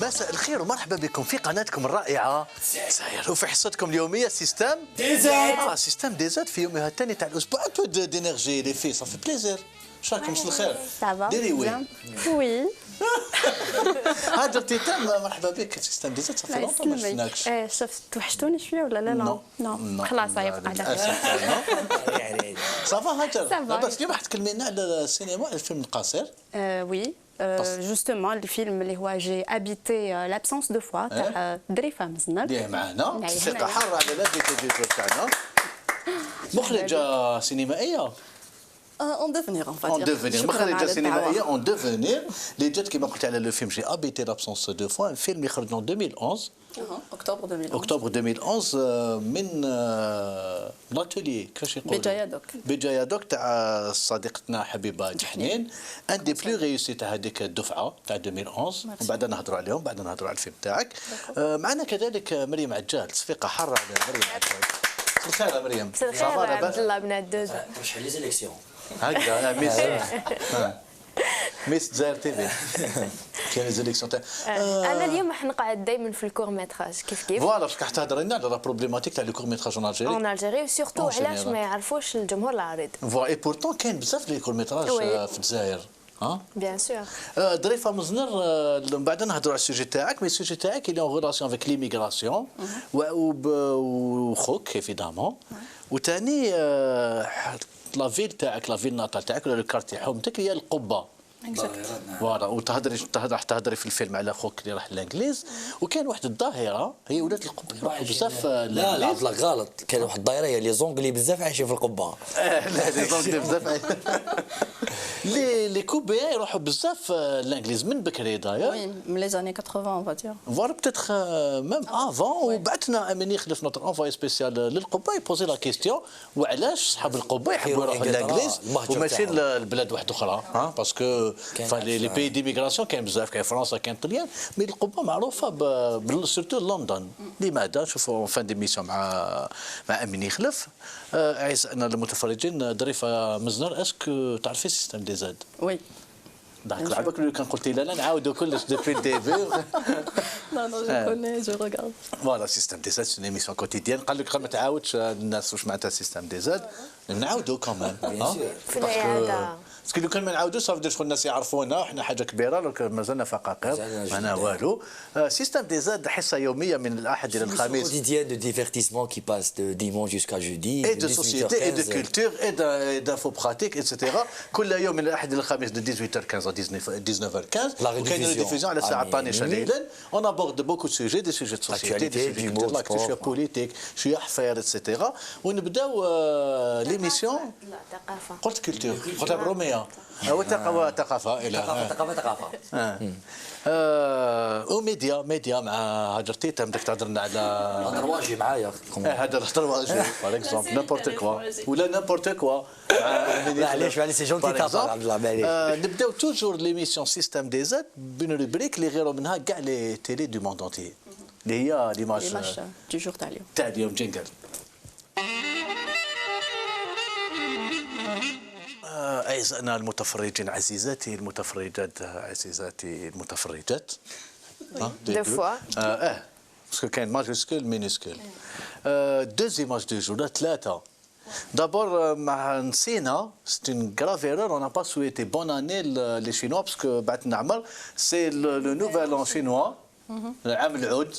مساء الخير ومرحبا بكم في قناتكم الرائعة ساير وفي حصتكم اليومية سيستم ديزاد. سيستم ديزاد في يومها الثاني تاع الأسبوع تو دينيرجي لي في صافي بليزير. واش راكم؟ مساء الخير. صافا ديري وين؟ وي هاجر تيتام مرحبا بك في سيستم ديزاد صافي لونطون ما شفناكش. شفت توحشتوني شويه ولا لا؟ نو خلاص يبقى على صافا هاجر صافا. بس اليوم راح تكلمي لنا على السينما الفيلم القصير. وي جوستومون الفيلم اللي هو جي ابيتي لابسونس دو فوا تاع دريفه مزنر اللي معنا ثقة حارة على لابيتي ديزو تاعنا مخرجة سينمائية. اون ديفينير اون اون ديفينير مخرجة سينمائية اون ديفينير اللي جات كيما قلت على لو فيلم جي ابيتي لابسونس دو فوا الفيلم اللي خرج 2011 اكتوبر 2011 اكتوبر 2011 من لاتولي كيفاش يقولوا بجايا دوك. بجايا دوك تاع صديقتنا حبيبه جحنين ان دي بلو ريوسي تاع هذيك الدفعه تاع 2011 ومن بعد نهضروا عليهم بعد نهضروا على الفيلم تاعك. معنا كذلك مريم عجال تصفيقه حاره على مريم عجال. مساء الخير مريم. مساء الخير عبد الله بن عدوز. ترشح لي زيليكسيون هكا ميس ميس دزاير تي في كاين زيليكسيون تاع انا اليوم راح نقعد دائما في الكور ميتراج كيف فوالا باسكو راح تهضر لنا على لا بروبليماتيك تاع لو كور ميتراج اون الجيري اون الجيري وسورتو علاش ما يعرفوش الجمهور العريض. فوالا اي بورتون كاين بزاف لي كور ميتراج في الجزائر. بيان سور. ظريفه مزنر من بعد نهضروا على السوجي تاعك مي السوجي تاعك اللي اون ريلاسيون افيك ليميغراسيون وخوك ايفيدامون وثاني لا فيل تاعك لا فيل ناتال تاعك ولا الكارتي حومتك هي القبه. فوالا وتهضري في الفيلم على خوك اللي راح للانجليز وكان واحد الظاهره هي ولاد القبه يروحوا بزاف. لا لا عبد الله غلط كان واحد الدايره هي لي زونغلي بزاف عايشين في القبه. لا لي زونغلي بزاف لي كوبيان يروحوا بزاف الانجليز من بكري داير. وي من لي زاني 80 اون فاتير. فوالا بتاتخ ميم افون وبعثنا امين يخلف نوتر انفوي سبيسيال للقبه يبوزي لا كيستيون وعلاش صحاب القبه يحبوا يروحوا للانجليز وماشي لبلاد واحده اخرى باسكو لي بي ديميغراسيون كاين بزاف كاين فرنسا كاين طليان مي القبه معروفه سورتو لندن. لماذا؟ شوفوا فان دي ميسيون مع امين يخلف. اعزائنا المتفرجين ظريفه مزنر اسكو تعرفي سيستم دي زاد؟ وي داك لعبك اللي كان قلتي لا نعاودوا كلش دوبي الديبي. لا جو كوني جو ريغارد. فوالا سيستم دي زاد سي ايميسيون كوتيديان قال لك ما تعاودش الناس واش معناتها سيستم دي زاد نعاودوا كمان في العياده باسكو لو كان ما نعاودوش صافي شغل الناس يعرفونا وحنا حاجه كبيره لو كان مازلنا فقاقير معنا والو. سيستم دي زاد حصه يوميه من الاحد الى الخميس. quotidien de divertissement qui passe de dimanche jusqu'à jeudi. Et de société et de culture et d'infos pratiques etc. كل يوم من الاحد الى الخميس de 18h15 à 19h15. وكاين ريديفيزيون على الساعه طانشه ليلا. On aborde beaucoup de sujets des sujets de société des sujets de l'actualité politique شويه حفاير etc. ونبداو ليميسيون. لا ثقافه قلت كولتور قلت بروميه ثقافه الى ثقافه. وميديا مع هاجرتي بدك تهضر لنا على الرواجي معايا. هذا الرواجي باغ اكزومبل نابورت كوا ولا نابورت كوا. معليش سي جونتي تاع عبد الله معليش. نبداو توجور ليميسيون سيستم دي زاد بين روبريك اللي غيروا منها كاع لي تيلي دو موند انتي اللي هي ليماج دو جور تاع اليوم. تاع اليوم جينجل. أعزائنا المتفرجين عزيزاتي المتفرجات عزيزاتي المتفرجات دو فوا باسكو كاين ماجيسكول مينيسكول دوز ايماج دو جور ثلاثه. دابور مع نسينا سي اون غراف ايرور اون با سويتي بون اني لي شينوا باسكو بعد نعمر سي لو نوفيل ان شينوا عام العود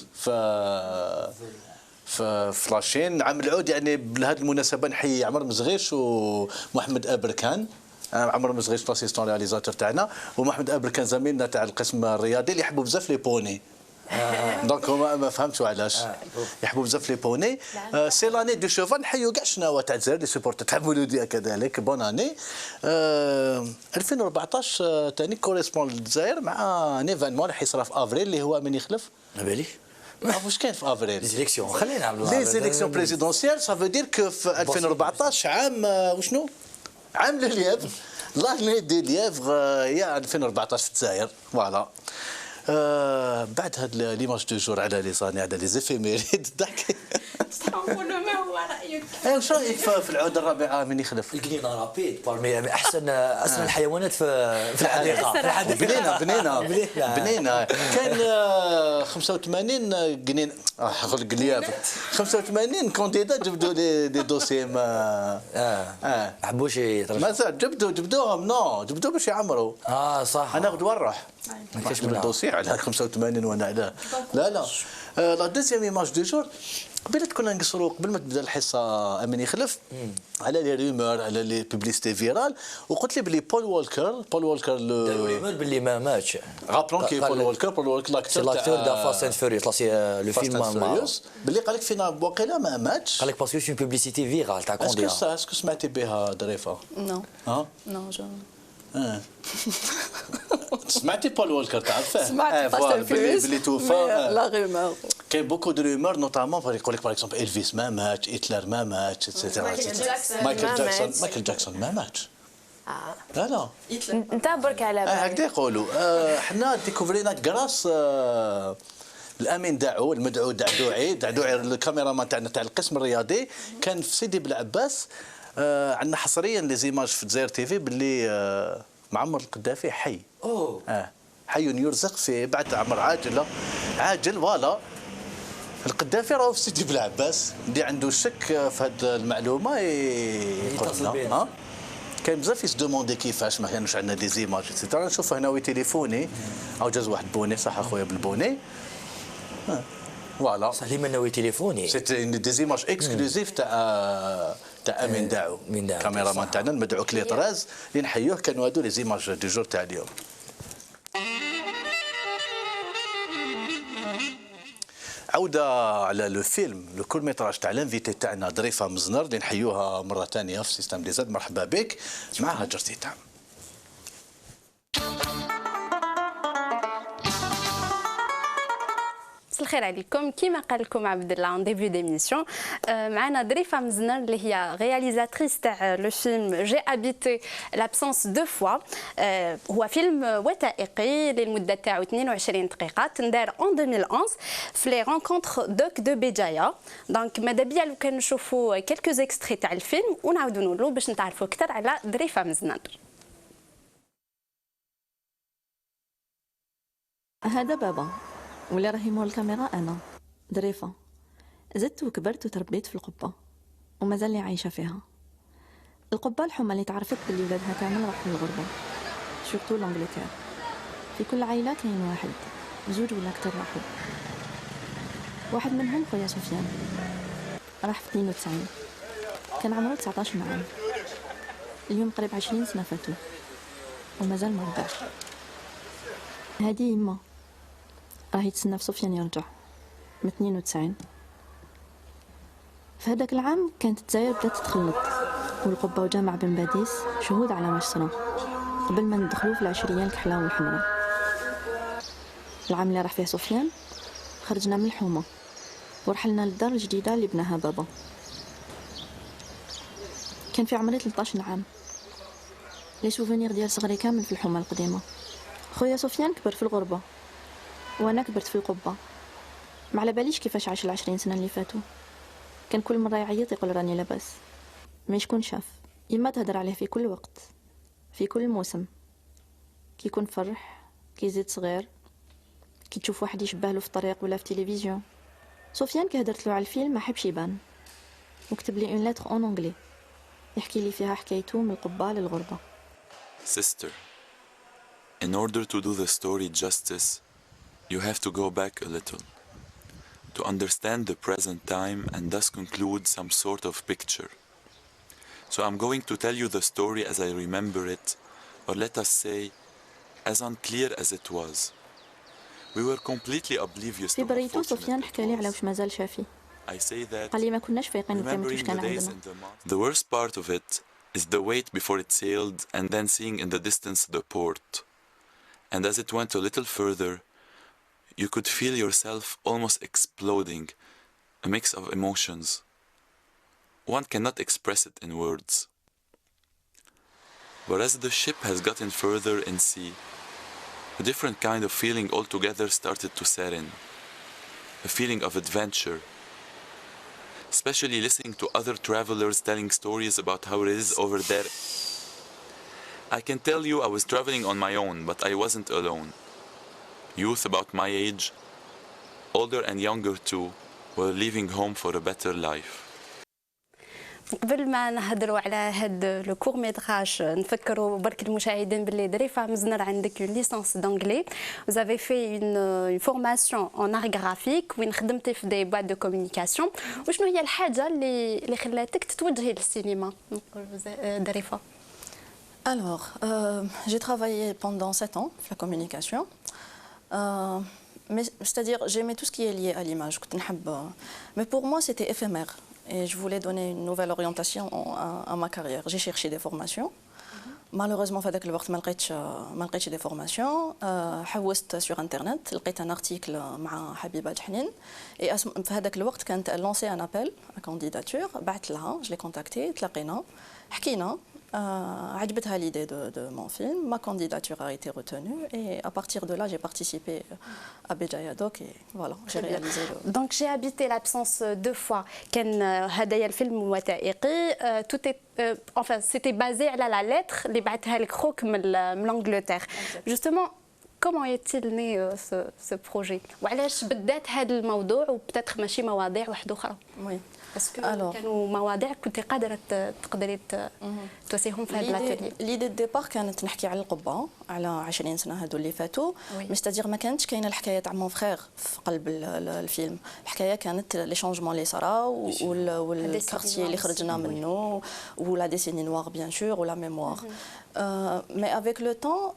في لاشين عام العود يعني بهذه المناسبه نحيي عمر مزغيش ومحمد ابركان. عمر مزغيش لاسيستون رياليزاتور تاعنا ومحمد ابركان زميلنا تاع القسم الرياضي اللي يحبوا بزاف لي بوني. دونك هما ما فهمتش علاش يحبوا بزاف لي بوني. سي لاني دو شوفال نحيوا كاع شناوه تاع الجزائر لي سيبورت تاع مولوديه كذلك بون اني. 2014 ثاني كوريسبون للجزائر مع ان ايفينمون راح يصرى في افريل اللي هو من يخلف. ما باليش واش كاين في افريل؟ لي زيليكسيون خلينا عبد الله. لي زيليكسيون بريزيدونسيال سافو دير كو في 2014 عام وشنو؟ عام لو ليفغ لاني دي ليفغ يا 2014 في الجزائر فوالا. بعد هاد ليماج دو جور على لي زاني على لي زيفيميريد ضحك نقولوا ما هو رايك؟ واش رايك في العوده الرابعه من يخلف؟ القنينه رابيد بارمي احسن الحيوانات في الحديقه. بنينه كان 85 قنين نقول لك الياف 85 كونديدا جبدوا لي دوسي ما حبوش مازال جبدوهم جبدوا باش يعمروا صح. انا غدوه نروح ما كاينش من الدوسي على 85 وانا علاه لا لا دوزيام ايماج دو جور قبل كنا نقصروا قبل ما تبدا الحصه امين يخلف على لي ريمور على لي بوبليستي فيرال وقلت لي بلي بول وولكر ريمور باللي ما ماتش رابلون كي بول وولكر لاكتور دا فاست اند فيوريوس لو فيلم باللي قال لك فينا واقيلا ما ماتش قال لك باسكو سي بوبليسيتي فيرال تاع كونديا اسكو سمعتي بها ظريفه؟ نو نو جو سمعتي بول وولكر تعرفه؟ سمعت فاست اند فيوريوس بلي توفى لا ريمور كاين بوكو دو ريمور نوتامون يقول لك باغ اكزومبل الفيس ما ماتش هتلر ما ماتش مايكل جاكسون ما ماتش لا انت برك على هكذا يقولوا حنا ديكوفرينا كراس الامين داعو المدعو دعدوعي الكاميرامان تاعنا تاع القسم الرياضي كان في سيدي بلعباس عندنا حصريا لي زيماج في دزاير تي في باللي معمر القذافي حي حي يرزق في بعد عمر عاجل فوالا القذافي راهو في سيدي بلعباس اللي عنده شك في هذه المعلومه يقول لنا كاين بزاف يسدوموندي كيفاش ما كانوش عندنا دي زيماج ايتترا نشوف هنا وي تليفوني او جاز واحد بوني صح اخويا بالبوني فوالا صح لي منوي تليفوني سيتي دي زيماج اكسكلوزيف تاع امين داعو كاميرامان تاعنا المدعو كلي طراز اللي نحيوه كانوا هادو لي زيماج دو جور تاع اليوم. عودة على لو فيلم لو كور ميتراج تاع الانفيتي تاعنا ظريفة مزنر اللي نحيوها مرة ثانية في سيستم دي زاد مرحبا بك معها جرتي تاع الخير عليكم كيما قال لكم عبد الله اون ديبي ديميسيون معنا ظريفه مزنر اللي هي رياليزاتريس تاع لو فيلم جي ابيتي لابسونس دو فوا هو فيلم وثائقي للمده تاعو 22 دقيقه تندار اون 2011 في لي رونكونتر دوك دو بيجايا دونك ماذا بيا لو كان نشوفوا كيلكوز اكستري تاع الفيلم ونعاودوا نقولوا باش نتعرفوا اكثر على ظريفه مزنر. هذا بابا ولا راهي مول الكاميرا انا ظريفه زدت وكبرت وتربيت في القبه ومازال لي عايشه فيها. القبه الحمى اللي تعرفت باللي ولادها كامل راحوا للغربه سورتو لانجلتير. في كل عائله كاين واحد زوج ولا اكثر راحوا. واحد منهم خويا سفيان راح في 92 كان عمره 19 عام. اليوم قريب 20 سنه فاتوا ومازال ما رجعش. هذه يما راهي تسنى في سفيان يرجع من 92. في هذاك العام كانت الجزائر بدات تتخلط والقبه وجامع بن باديس شهود على ما صرا قبل ما ندخلوا في العشريه الكحله والحمراء. العام اللي راح فيه سفيان خرجنا من الحومه ورحلنا للدار الجديده اللي بناها بابا. كان في عمري 13 عام. لي سوفونير ديال صغري كامل في الحومه القديمه. خويا سفيان كبر في الغربه وانا كبرت في القبه. ما على باليش كيفاش عاش 20 سنه اللي فاتوا. كان كل مره يعيط يقول راني لاباس ما شكون شاف. يما تهدر عليه في كل وقت في كل موسم كي يكون فرح كي يزيد صغير كي تشوف واحد يشبه له في الطريق ولا في تلفزيون. سفيان كي هدرت له على الفيلم ما حبش يبان وكتب لي اون لتر اون انجلي يحكي لي فيها حكايته من القبه للغربه. Sister, in order to do the story justice, you have to go back a little, to understand the present time and thus conclude some sort of picture. So I'm going to tell you the story as I remember it, or let us say, as unclear as it was. We were completely oblivious في to how بريتو fortunate سفيان it حكى لي على was. واش مازال شافي. I say that قال لي ما كناش فايقين وكامل واش remembering كان the days عندنا. in the month. The worst part of it is the wait before it sailed and then seeing in the distance the port. And as it went a little further, you could feel yourself almost exploding, a mix of emotions. One cannot express it in words. But as the ship has gotten further in sea, a different kind of feeling altogether started to set in. A feeling of adventure. especially listening to other travelers telling stories about how it is over there. I can tell you I was traveling on my own, but I wasn't alone. Youth about my age, older and younger too, were leaving home for a better life. قبل ما نهضروا على هذا لو كور ميتراج نفكروا برك المشاهدين باللي دريفه مزنر عندك اون ليسانس دونجلي vous avez fait une formation en art graphique وين خدمتي في دي بواد دو كومونيكاسيون وشنو هي الحاجه اللي خلاتك تتوجهي للسينما دريفه Alors, j'ai travaillé pendant 7 ans la communication. Mais c'est-à-dire j'aimais tout ce qui est lié à l'image. Mais pour moi c'était éphémère. Et je voulais donner une nouvelle orientation à ma carrière. J'ai cherché des formations. Malheureusement, في هذاك الوقت ما لقيتش des formations. حوست sur internet, لقيت un article مع حبيبة جحنين. Et في هذاك الوقت كانت lancé un appel à candidature. بعت لها, je l'ai contactée, تلاقينا, حكينا. عجبتها l'idée de mon film. Ma candidature a été retenue et à partir de là, j'ai participé à Béjaïa Doc et voilà, j'ai réalisé le... Donc j'ai habité l'absence 2 fois. كان هدايا الفيلم وثائقي. Tout est enfin c'était basé على la lettre اللي بعتها لك خوك من l'Angleterre. Justement, comment est-il né ce projet وعلاش بدات هذا الموضوع وبتاتخ ماشي مواضيع واحده اخرى؟ Oui. باسكو كانوا مواضيع كنت قادره تقدري توسيهم في هذا الاتيلي. ليدي ديبار كانت نحكي على القبه على 20 سنه هذو اللي فاتوا مستدير ما كانتش كاينه الحكايه تاع مون فخير في قلب الفيلم. الحكايه كانت لي شونجمون اللي صراو والكارتيي اللي خرجنا منه ولا ديسيني نوار بيان سور ولا ميموار. Mais avec le temps,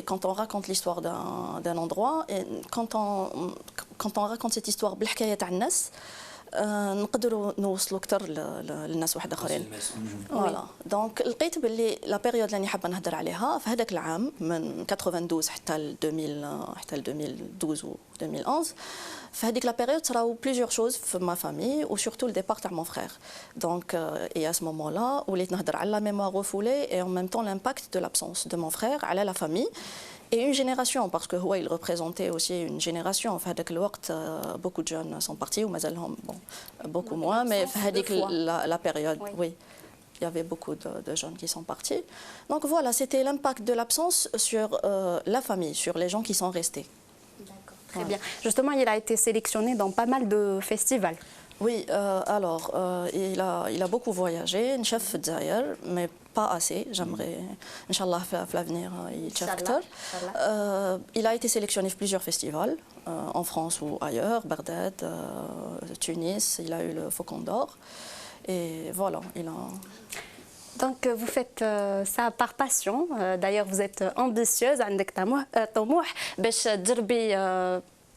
quand on raconte l'histoire d'un endroit, et quand on raconte cette histoire بالحكايه تاع الناس نقدروا نوصلوا اكثر للناس واحد اخرين. فوالا دونك لقيت باللي لا بيريود اللي حابه نهضر عليها في هذاك العام من 92 حتى ل 2012 و 2011 في هذيك لا بيريود صراو بليزيور شوز في ما فامي و سورتو الديبار تاع مون فخير. دونك اي ا سو مومون لا وليت نهضر على لا ميموار ريفولي اي ان ميم طون لامباكت دو لابسونس دو مون فخير على لا فامي. Et une génération, parce que il représentait aussi une génération. Enfin, avec le temps, beaucoup de jeunes sont partis, ou beaucoup moins, mais avec la période, oui, il y avait beaucoup de jeunes qui sont partis. Donc voilà, c'était l'impact de l'absence sur la famille, sur les gens qui sont restés. D'accord, très bien. Justement, il a été sélectionné dans pas mal de festivals. Oui, alors, il a beaucoup voyagé, un chef d'ailleurs, mais pas assez. J'aimerais, Inch'Allah, à l'avenir, il a été sélectionné pour plusieurs festivals, en France ou ailleurs, Bagdad, Tunis, il a eu le Faucon d'Or. Et voilà, il a... Donc vous faites ça par passion. D'ailleurs, vous êtes ambitieuse, عندك طموح باش تجربي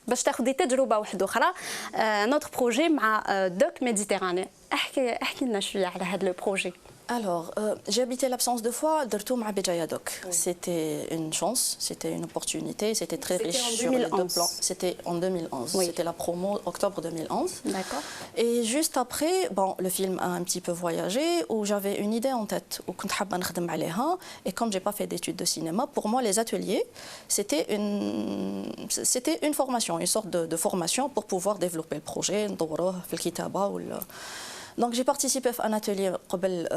باش تاخذي تجربه واحده اخرى. نوتر بروجي مع دوك ميديتيراني. احكي لنا شويه على هذا لو بروجي. Alors, j'ai habité l'absence 2 fois d'Artoum à Béjaïa Doc. C'était une chance, c'était une opportunité, c'était très riche sur les 2 plans. C'était en 2011, oui. C'était la promo octobre 2011. D'accord. Et juste après, bon, le film a un petit peu voyagé, où j'avais une idée en tête, où كنت حابة نخدم عليها. Et comme j'ai pas fait d'études de cinéma, pour moi les ateliers, c'était une formation, une sorte de formation pour pouvoir développer le projet, ندوروه في الكتابة ولا. Donc j'ai participé à un atelier قبل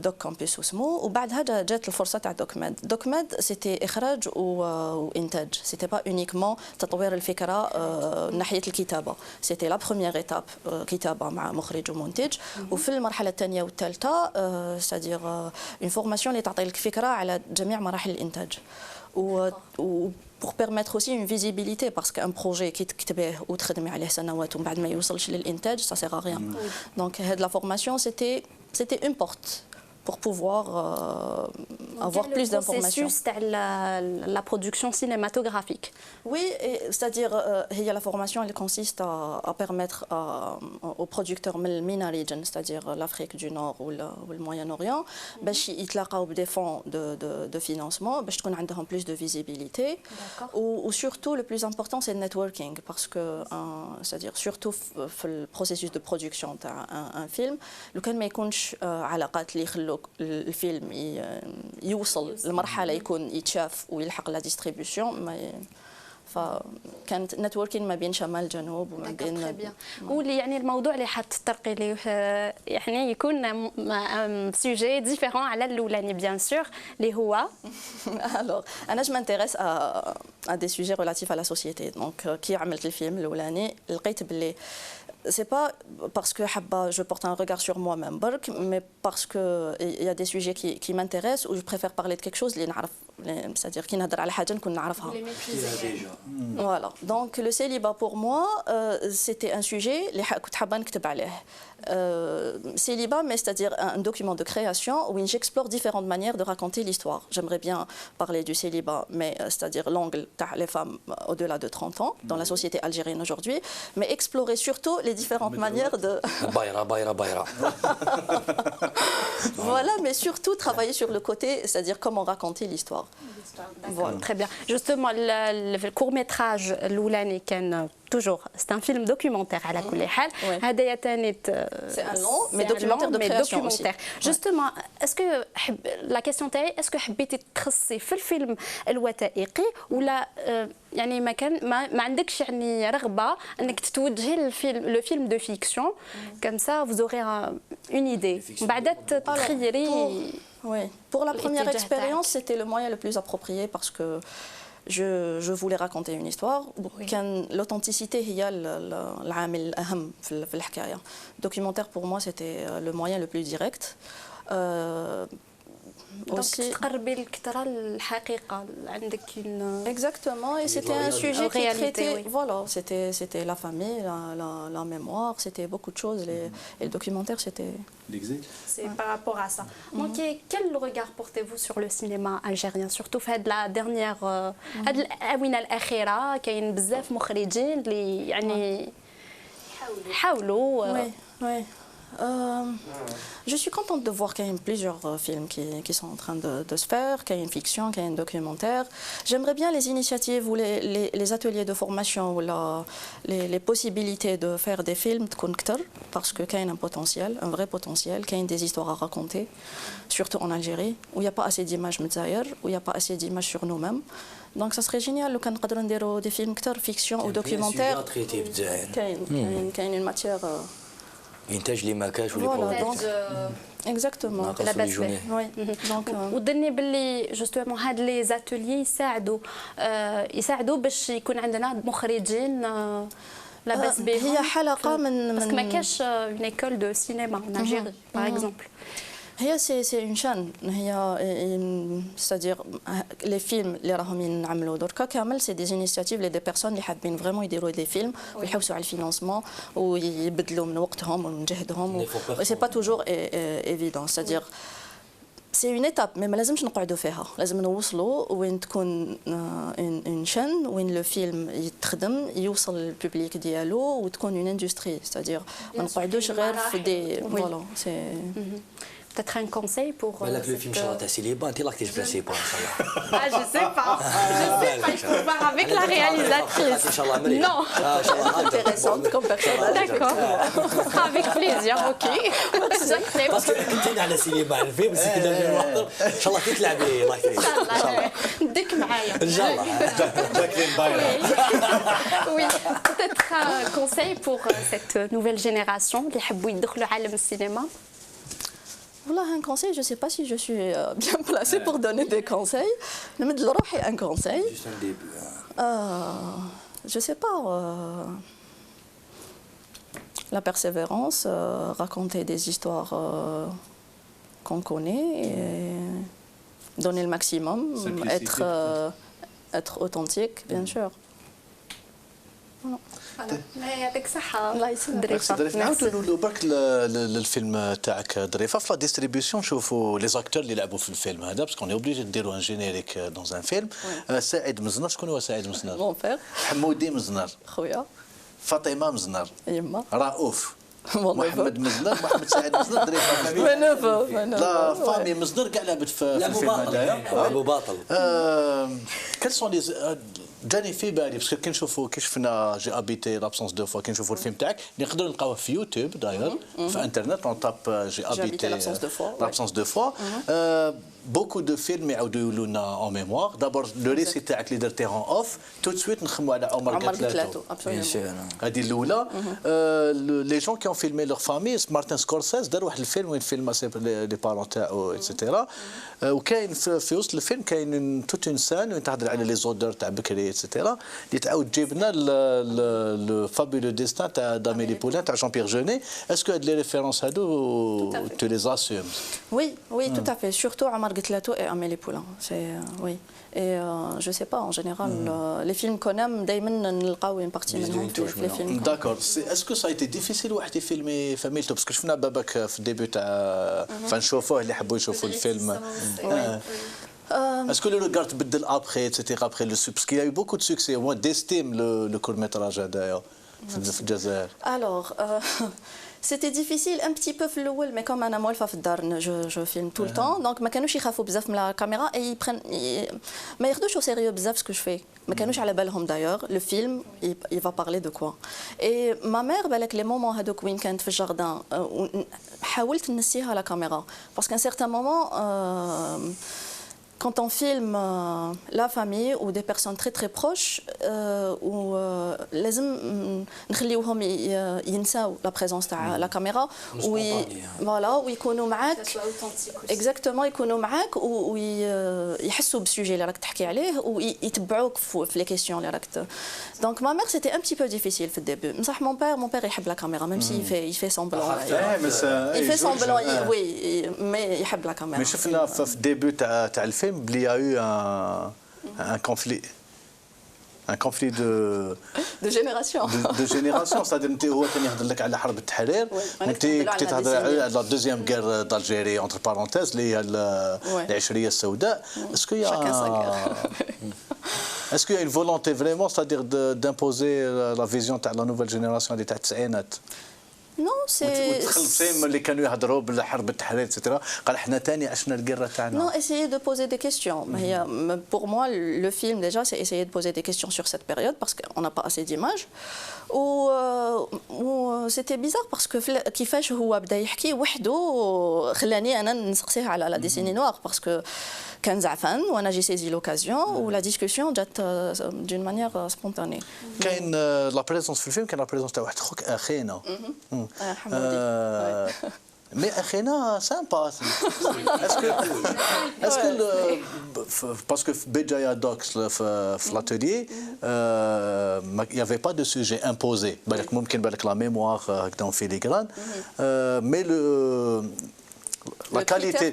دوك كامبوس وسمو وبعدها جات الفرصه تاع دوكماد. دوكماد سيتي اخراج وانتاج، سيتي با اونيكمون تطوير الفكره ناحيه الكتابه، سيتي لا بروميير ايتاب كتابه مع مخرج ومنتج. وفي المرحله الثانيه والثالثه سادير اون فورماسيون اللي تعطي لك فكره على جميع مراحل الانتاج pour permettre aussi une visibilité parce qu'un projet qui تكتبه وتخدمي عليه سنوات ومن بعد ما يوصلش للإنتاج ça sert à rien. Donc la formation c'était une porte pour pouvoir avoir plus d'informations. Le processus de la production cinématographique. Oui, c'est-à-dire la formation elle consiste à permettre aux producteurs de MENA region, c'est-à-dire l'Afrique du Nord ou le Moyen-Orient, باش يتلاقاو des fonds de financement, باش تكون عندهم plus de visibilité. Ou surtout le plus important c'est le networking parce que c'est-à-dire surtout في le processus de production تاع un film لو كان ما يكونش علاقات اللي يخلوا الفيلم يوصل لمرحله يكون يتشاف ويلحق لا ديستريبيوشن فكانت نتوركين ما بين شمال الجنوب وما بين واللي يعني الموضوع اللي حتطرقي ليه يعني يكون سوجي ديفيرون على الاولاني بيان سور اللي هو alors انا je m'intéresse à des sujets relatifs à la société donc كي عملت الفيلم الاولاني لقيت باللي c'est pas parce que je porte un regard sur moi-même برك mais parce que il y a des sujets qui m'intéressent ou je préfère parler de quelque chose اللي نعرف c'est-à-dire كي نهضر على حاجه نكون نعرفها. Voilà donc le célibat pour moi c'était un sujet اللي كنت حابه نكتب عليه. Célibat, mais c'est-à-dire un document de création où j'explore différentes manières de raconter l'histoire. J'aimerais bien parler du célibat, mais c'est-à-dire l'angle des femmes au-delà de 30 ans dans la société algérienne aujourd'hui, mais explorer surtout les différentes manières de... Bayra. Voilà, mais surtout travailler sur le côté, c'est-à-dire comment raconter l'histoire. Voilà. Très bien. Justement, le court-métrage l'oulani كان toujours c'est un film documentaire على كل حال. هذا ثاني c'est un long mais documentaire de création aussi. Justement, est-ce que la question تاعي est-ce que حبيتي تخصصي في الفيلم الوثائقي ولا يعني ما عندكش يعني رغبة انك تتوجهي للفيلم لو فيلم دو فيكسيون comme ça vous aurez une idée بعد تخيري. Oui, pour la première expérience, c'était le moyen le plus approprié parce que je voulais raconter une histoire. L'authenticité هي العامل الأهم في الحكاية. Documentaire pour moi c'était le moyen le plus direct. aussi تقربي الكثرة الحقيقة عندك une exactement et c'était un sujet qui traitait voilà c'était la famille la mémoire c'était beaucoup de choses et le documentaire c'était c'est par rapport à ça. Donc quel regard portez-vous sur le cinéma algérien surtout في هاد la dernière هاد الآونة الأخيرة كاين بزاف مخرجين اللي يعني يحاولوا je suis contente de voir qu'il y a plusieurs films qui sont en train de se faire, qu'il y a une fiction, qu'il y a un documentaire. J'aimerais bien les initiatives ou les ateliers de formation ou les possibilités de faire des films parce qu'il y a un potentiel, un vrai potentiel, qu'il y a des histoires à raconter, surtout en Algérie, où il n'y a pas assez d'images mtzaïr, où il n'y a pas assez d'images sur nous-mêmes. Donc ça serait génial لو كان نقدروا نديروا des films fiction ou documentaire. كاين une matière إنتاج اللي ما كاش واللي exactement la base oui donc وظني باللي جوستومون هاد لي زاتوليي يساعدوا باش يكون عندنا مخرجين لاباس بهم. هي حلقه من باسكو ما كاش اون ايكول دو سينما en Algérie par exemple. C'est une chaîne c'est-à-dire les films اللي راهم ينعملوا دركا كامل c'est des initiatives des personnes اللي حابين vraiment يديروا des films ويحوسوا على الفينانسمون ويبذلوا من وقتهم ومن جهدهم c'est pas toujours évident c'est-à-dire c'est une étape mais ما لازمش نقعدوا فيها لازم نوصلوا وين تكون une chaîne وين لو فيلم يتخدم يوصل للبوبليك ديالو وتكون une industrie c'est-à-dire ما نقعدوش غير في دي voilà c'est peut-être un conseil pour بالك le film شرط célibat انت راك تجبسي با ان شاء الله. Ah je sais pas il faut voir avec la réalisatrice. ان شاء الله مريم. Non. intéressante comme personnage. D'accord. Ce sera avec plaisir, OK. J'accepte. باسكو كنت على سيليبا على الفيلم بس كنا ان شاء الله تلعبي الله يكرمك. ان شاء الله. نديك معايا. ان شاء الله. جاكلين بايرا. Oui, peut-être un conseil pour cette nouvelle génération اللي يحبوا يدخلوا عالم السينما. Voilà un conseil, je ne sais pas si je suis bien placée pour donner des conseils. نمد لروحي un conseil. Juste un début. Je ne sais pas. La persévérance, raconter des histoires qu'on connaît, et donner le maximum, être authentique, bien sûr. يعطيك الصحة. الله يسلمك. نعاودوا برك للفيلم تاعك ظريفه في لا ديستريبيسيون نشوفوا لي زاكتور اللي لعبوا في الفيلم هذا باسكو اون اوبليجي ديروا ان جينيريك دون ان فيلم. سعيد مزنر شكون هو سعيد مزنر؟ مون فير. حمودي مزنر. خويا. فاطمه مزنر. يما. رؤوف. محمد مزنر محمد سعيد مزنر ظريفه. منوفو. لا فامي مزنر كاع لعبت في الفيلم هذايا. ابو باطل. quels sont les جاني في بالي باسكو كي نشوفوا كي شفنا جي ابيتي لابسونس دو فوا كي نشوفوا الفيلم تاعك نقدروا نلقاوه في يوتيوب داير في انترنت اون تاب جي ابيتي لابسونس دو فوا بوكو دو فيلم يعاودوا يقولوا لنا اون ميموار دابور لو ريسي تاعك اللي درتيه اون اوف تو سويت نخموا على عمر قتلاتو هذه الاولى لي جون كي اون فيلمي لور فامي مارتن سكورسيز دار واحد الفيلم وين فيلم لي بارون تاعو ايتترا وكاين في وسط الفيلم كاين توت اون سان وين تهضر على لي زودور تاع بكري ايتترا اللي تعاود تجيب لنا لو فابولو ديستان تاع داميلي بولان تاع جون بيير جوني اسكو هاد لي ريفيرونس هادو تو لي اسيوم Oui, tout à fait. Surtout Amar Gitlato et Amélie Poulain. Oui. Et je sais pas, en général, les films qu'on aime, دايما نلقاو une partie منهم في les films. D'accord. Est-ce que ça a été difficile واحد يفيلمي فاميلته باسكو شفنا باباك في الديبي تاع فنشوفوه اللي حبوا يشوفوا الفيلم. Est-ce que le regard تبدل après etc après le succès parce qu'il y a eu beaucoup de succès moi d'estime le court métrage هذايا في الجزائر. Alors c'était difficile un petit peu في الاول mais comme انا مولفه في الدار جو فيلم tout le temps donc ما كانوش يخافوا بزاف من الكاميرا اي ما ياخذوش au sérieux بزاف ce que je fais ما كانوش على بالهم d'ailleurs le film il va parler de quoi et ma mère بالك les moments هذوك وين كانت في الجاردان حاولت نسيها la caméra parce qu'à un certain moment quand on filme la famille ou des personnes très très proches لازم نخليوهم ينساو la présence تاع la caméra voilà ويكونوا معاك exactement يكونوا معاك ويحسوا بالسوجي اللي راك تحكي عليه ويتبعوك في les questions اللي راك donc ma mère c'était un petit peu difficile في الديبي بصح mon père يحب la caméra même s'il fait semblant il fait semblant oui mais يحب la caméra mais شفنا في الديبي تاع الفيلم il y a eu un conflit de génération de génération c'est-à-dire انت هو كان يهضر لك على حرب التحرير وانت كنت تهضر على لا دوزيام غير دالجيري انتر بارونتيز اللي هي العشريه السوداء اسكو Est-ce qu'il y a une volonté vraiment, c'est-à-dire d'imposer la vision de la nouvelle génération des التسعينات؟ Non, c'est. وتخلصين اللي كانوا يهضروا بالحرب التحرير etc. قال احنا ثاني عشنا القره تاعنا. Non, essayer de poser des questions. Pour moi, le film déjà, c'est essayer de poser des questions sur cette période parce qu'on n'a pas assez d'images. و c'était bizarre parce que كيفاش هو بدا يحكي وحده خلاني انا نسقسيه على لا ديسيني نوار parce que كان زعفان وانا جي سيزي لوكازيون ولا ديسكوسيون جات دون مانيير سبونتاني. كاين لا بريزونس في الفيلم كاين لا بريزونس تاع واحد خوك اخينا. حمودي. Mais Akhena, sympa. Est-ce que parce que Béjaïa Dox, l'atelier, il n'y avait pas de sujet imposé. Peut-être la mémoire dans filigrane, mais la qualité,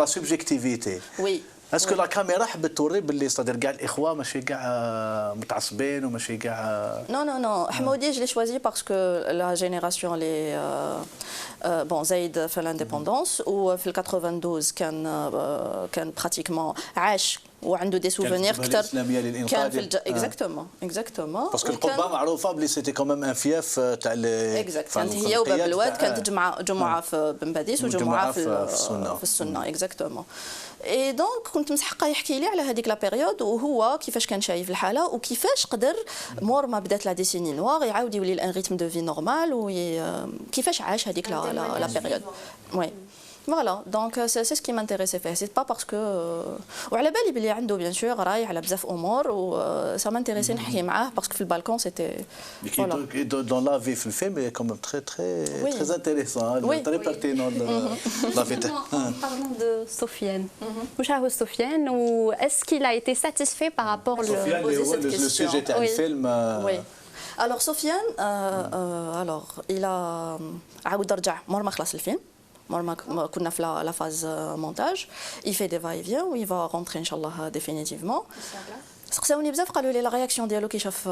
la subjectivité. Oui. Est-ce que la caméra حبت توري باللي صدر كاع الاخوه ماشي كاع متعصبين وماشي كاع Non حمودي je l'ai choisi parce que la génération les bon زايد في l'indépendance وفي ال 92 كان pratiquement عاش وعنده دي سوفونير كثر كان في اكزاكتومون باسكو القبه معروفه بلي سيتي كوميم ان فياف تاع لي كانت هي وباب الواد كانت جمعه في بن باديس وجمعه في السنه اكزاكتومون اي دونك كنت مسحقه يحكي لي على هذيك لا بيريود وهو كيفاش كان شايف الحاله وكيفاش قدر مور ما بدات لا ديسيني نوار يعاود يولي الان ريتم دو في نورمال وكيفاش عاش هذيك لا بيريود وي Voilà, donc c'est ce qui m'intéressait faire. C'est pas parce que وعلى بالي بلي عنده bien sûr راي على بزاف امور و ça m'intéressait نحكي معاه parce que في البالكون c'était voilà. Dans la vie في الفيلم est quand même très intéressant. Très pertinent la vie. Parlons de Sofiane. Mouchahou Sofiane ou est-ce qu'il a été satisfait par rapport le sujet du film Oui. Alors Sofiane alors il a عاود رجع مور ما خلص الفيلم كنا في لا فاز مونتاج il fait des va-et-vient و il va rentrer ان شاء الله définitivement. سقساوني بزاف قالوا لي لا رياكسيون ديالو كي شاف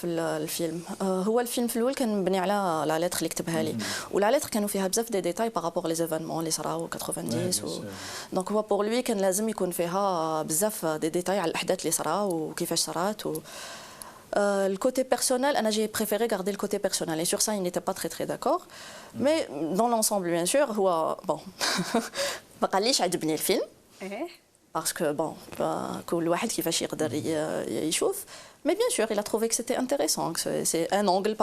الفيلم هو الفيلم في الاول كان مبني على لا ليتر اللي كتبها لي ولا ليتر كانوا فيها بزاف دي ديتاي بارابور لي زيفينمون اللي صراو 90 دونك هو بور لوي كان لازم يكون فيها بزاف دي ديتاي على الاحداث اللي صراو وكيفاش صرات le côté personnel, j'ai préféré garder le côté personnel et sur ça il n'était pas très d'accord. Mais dans l'ensemble bien sûr, bon, ما قاليش عجبني الفيلم. باسكو بون كل واحد كيفاش يقدر يشوف. Mais bien sûr, il a trouvé que c'était intéressant, que c'est un angle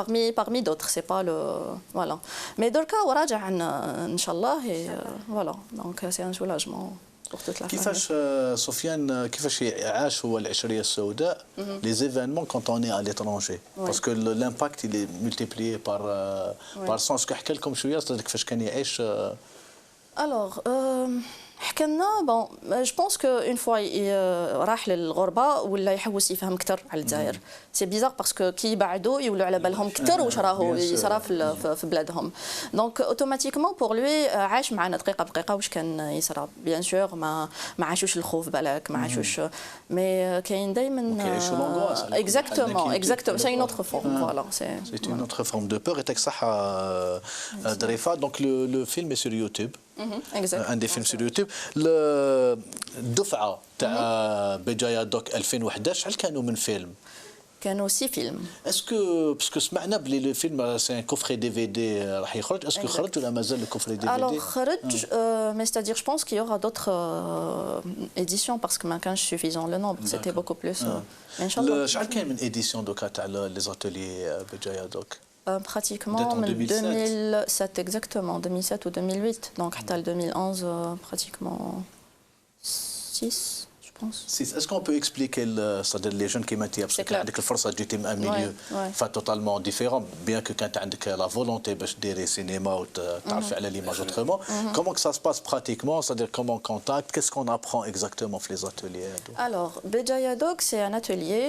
parmi d'autres, c'est pas le... Voilà. Mais Dorka, وراجع Inch'Allah, et voilà. Donc c'est un soulagement pour toute la famille. كيفاش سفيان كيفاش عاش هو العشرية السوداء les événements quand on est à l'étranger parce que l'impact il est multiplié par 100. Est-ce que حكى لكم شوية كيفاش كان يعيش؟ Alors, حكى لنا بون جو بونس كو اون فوا راح للغربه ولا يحوس يفهم اكثر على الجزائر. سي بيزار باسكو كي يبعدوا يولوا على بالهم اكثر واش راهو يصرا في بلادهم. دونك اوتوماتيكمون بور لوي عاش معنا دقيقه بدقيقه واش كان يصرا. بيان سور ما عاشوش الخوف بالك ما عاشوش مي كاين دائما اكزاكتومون سي اون اوتر فورم فوالا سي اون اوتر فورم دو بور. يعطيك الصحه ظريفه. دونك لو فيلم est sur YouTube. un des films sur YouTube. الدفعه تاع بجايا دوك 2011 شحال كانوا من فيلم؟ كانوا 6 فيلم. اسكو باسكو سمعنا بلي لو فيلم سي ان كوفري دي في دي راح يخرج. اسكو خرج ولا مازال لو كوفري دي في دي؟ Alors خرج mais c'est-à-dire je pense qu'il y aura d'autres éditions parce que ما كانش suffisant le nombre, c'était beaucoup plus ان شاء الله. شحال كاين من اديسيون دوكا تاع لي زاتيلي بجايا دوك؟ Pratiquement en 2007 exactement, 2007 ou 2008. Donc حتى 2011 pratiquement 6 je pense. Est-ce qu'on peut expliquer c'est-à-dire les jeunes qui m'intéressent parce que عندك الفرصة جيتي من un milieu totalement différent bien que كانت عندك la volonté باش ديري سينما وتعرفي على l'image autrement. Comment que ça se passe pratiquement, c'est-à-dire comment on contacte, qu'est-ce qu'on apprend exactement dans les ateliers? Alors Béjaïa Doc c'est un atelier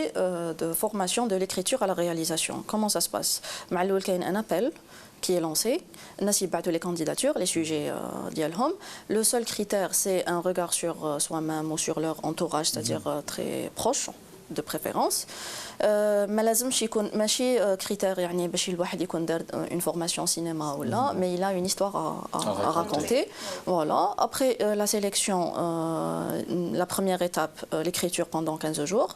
de formation de l'écriture à la réalisation. Comment ça se passe? معلول كاين un appel qui est lancé. الناس يبعثوا les candidatures, les sujets ديالهم. Le seul critère c'est un regard sur soi-même ou sur leur entourage, c'est-à-dire très proche de préférence. ما لازمش يكون ماشي كريتير يعني باش الواحد يكون دار une formation cinéma ou là, mais il a une histoire à raconter. Voilà. Après la sélection, la première étape, l'écriture pendant 15 jours.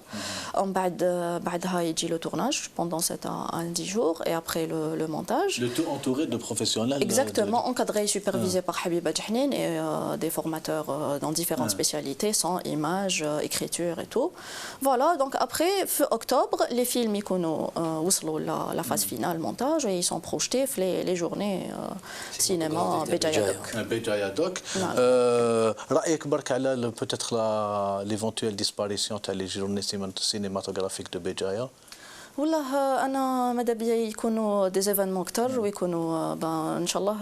بعدها يجي le tournage pendant 7 à 10 jours et après le montage. Le tout entouré de professionnels. Exactement, encadré et supervisé par Habiba Djahnin et des formateurs dans différentes spécialités, son, images, écriture et tout. Voilà, donc après, fin octobre, les films يكونوا la phase finale, montage, et ils sont projetés les journées cinéma Béjaïa Doc. Béjaïa Doc. رأيك برك على peut-être l'éventuelle disparition تاع les journées cinématographiques de Béjaïa؟ والله انا ماذا بيا يكونوا دي ايفينمون اكثر ويكونوا ان شاء الله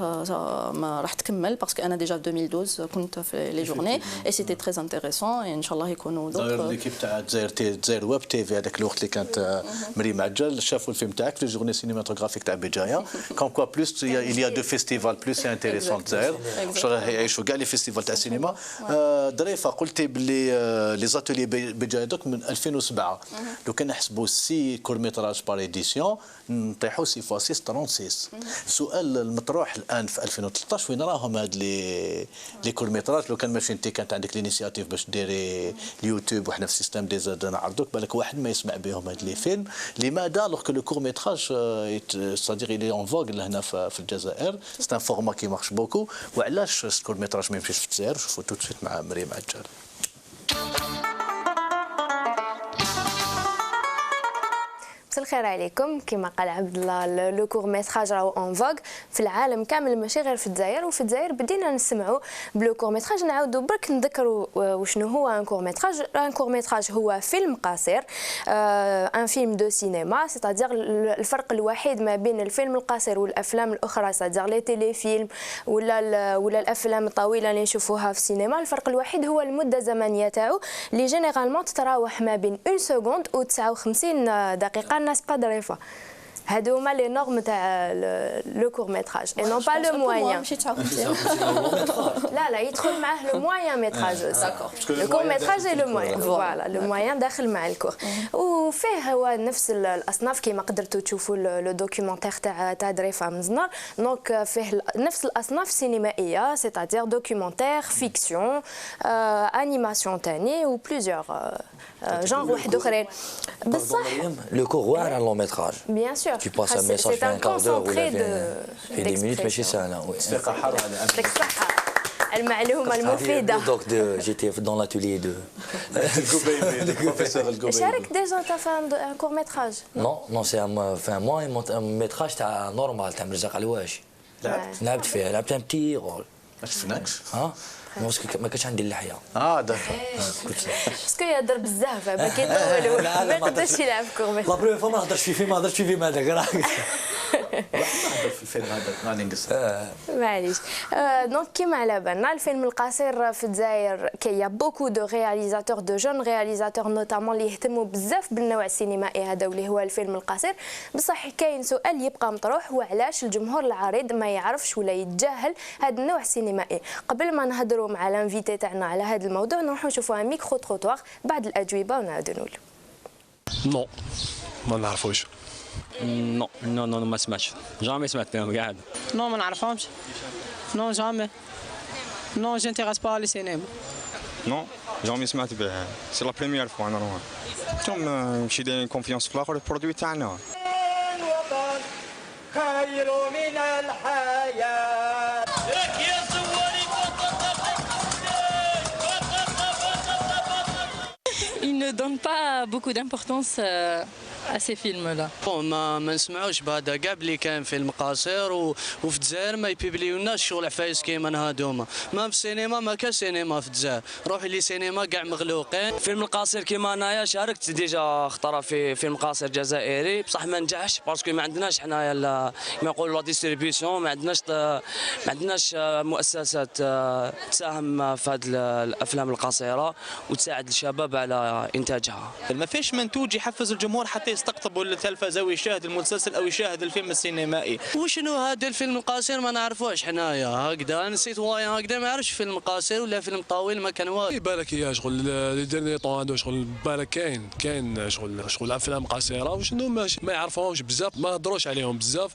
ما راح تكمل باسكو انا ديجا في 2012 كنت في لي جورني اي سيتي تري انتريسون ان شاء الله يكونوا دوطر. ليكيب تاع دزاير ويب تي في هذاك الوقت اللي كانت مريم عجل شافوا الفيلم تاعك في جورني سينيماتوغرافيك تاع بجايا كون كوا بلوس il y a deux festivals plus intéressants دزاير ان شاء الله يعيشوا كاع لي فيستيفال تاع السينما. ظريفه قلتي بلي لي زاتولي بجايا دوك من 2007 لو كان نحسبوا 6 كورميتراج بار ايديسيون نطيحوا 6 فوا 6 36. السؤال المطروح الان في 2013 وين راهم هاد لي كورميتراج؟ لو كان ماشي انت كانت عندك لينيسياتيف باش ديري اليوتيوب وحنا في السيستم دي زاد نعرضوك بالك واحد ما يسمع بهم هاد لي فيلم. لماذا لوغ كو لو كورميتراج c'est-à-dire il est en vogue لهنا في الجزائر c'est un format qui marche beaucoup. وعلاش الكورميتراج ما يمشيش في الجزائر؟ شوفوا تو سويت مع مريم عجال. مساء الخير عليكم. كما قال عبد الله لو كور ميتراج راهو اون فوغ في العالم كامل ماشي غير في الجزائر. وفي الجزائر بدينا نسمعوا بلو كور ميتراج. نعاودوا برك نذكروا وشنو هو ان كور ميتراج. ان كور ميتراج هو فيلم قصير ان فيلم دو سينما سيتادير الفرق الوحيد ما بين الفيلم القصير والافلام الاخرى سيتادير لي تيلي فيلم ولا الافلام الطويله اللي نشوفوها في السينما. الفرق الوحيد هو المده الزمنيه تاعو اللي جينيرالمون تتراوح ما بين 1 سكوند و 59 دقيقه. الناس با ظريفه. هادو هما لي نورم تاع لو كور ميتراج اي نون با لو موان. لا يدخل معاه لو موان ميتراج. لو كور ميتراج اي لو موان فوالا لو موان داخل مع الكور. وفيه هو نفس الاصناف كيما قدرتوا تشوفوا لو دوكيومونتير تاع ظريفه مزنار. دونك فيه نفس الاصناف السينمائيه سيتادير دوكيومونتير فيكسيون انيماسيون تاني و بليزيور جانر واحد اخرين. بصح لو كور واعر لون ميتراج بيان سور tu passes un message في un quart d'heure ou des minutes ماشي سهله. يعطيك الصحة. المعلومه المفيده. Donc j'étais dans l'atelier de البروفيسور القبيبي. شارك ديجا انت في ان كور ميتراج؟ Non, c'est un métrage تاع نورمال تاع مرزق علواش. لعبت فيها، لعبت ان بتي رول. ما شفناكش. ما كانش عندي اللحيه. داك. باسكو يهضر بزاف ما كيطولوا ما يقدرش يلعب كور لا ميتراج. بروف ما هضرش في فيلم، ما هضرش في فيلم هذاك راك. في الفيلم هذا ما ننقص. معليش. دونك كيما على بالنا الفيلم القصير في الجزائر كاين بوكو دو رياليزاتور دو جون رياليزاتور نوتامون اللي يهتموا بزاف بالنوع السينمائي هذا واللي هو الفيلم القصير. بصح كاين سؤال يبقى مطروح، وعلاش الجمهور العريض ما يعرفش ولا يتجاهل هذا النوع السينمائي؟ قبل ما نهضروا مع الانفيتي تاعنا على هذا الموضوع نروحوا نشوفوا ميكرو تروتوار بعد الاجوبه ونعاودوا نولوا. نو ما نعرفوش. نو ما سمعتش، جامي سمعت فيهم قاعد. نو ما نعرفهمش. نو جامي. نو جانتيغاس با لي سينما. نو جامي سمعت به، سي لا بريميير فوا انا نروح. توم ماشي دايرين كونفيونس في الاخر البرودوي تاعنا. الوطن خير من الحياة. Il ne donne pas beaucoup d'importance à ces films-là. ما نسمعوش بهذا كاع بلي كان فيلم قصير وفي الجزائر ما يبيبليوناش شغل عفايس كيما هادوما، ما في السينما ما كان سينما في الجزائر، روحي لي سينما كاع مغلوقين. الفيلم القصير كيما انايا شاركت ديجا خطره في فيلم قصير جزائري، بصح ما نجحش باسكو ما عندناش حنايا كما يقولوا لا ديستريبيسيون، ما عندناش مؤسسات تساهم في هذه الافلام القصيره وتساعد الشباب على انتاجها. ما فيش منتوج يحفز الجمهور حتى يستقطبوا التلفزه ويشاهد المسلسل او يشاهد الفيلم السينمائي. وشنو هذا الفيلم القصير ما نعرفوش حنايا هكذا، نسيت وايا هكذا ما يعرفش فيلم قصير ولا فيلم طويل ما كان والو. بالك يا شغل لي ديرني طون هذو شغل بالك كاين شغل افلام قصيره وشنو ما يعرفوهمش بزاف، ما هضروش عليهم بزاف.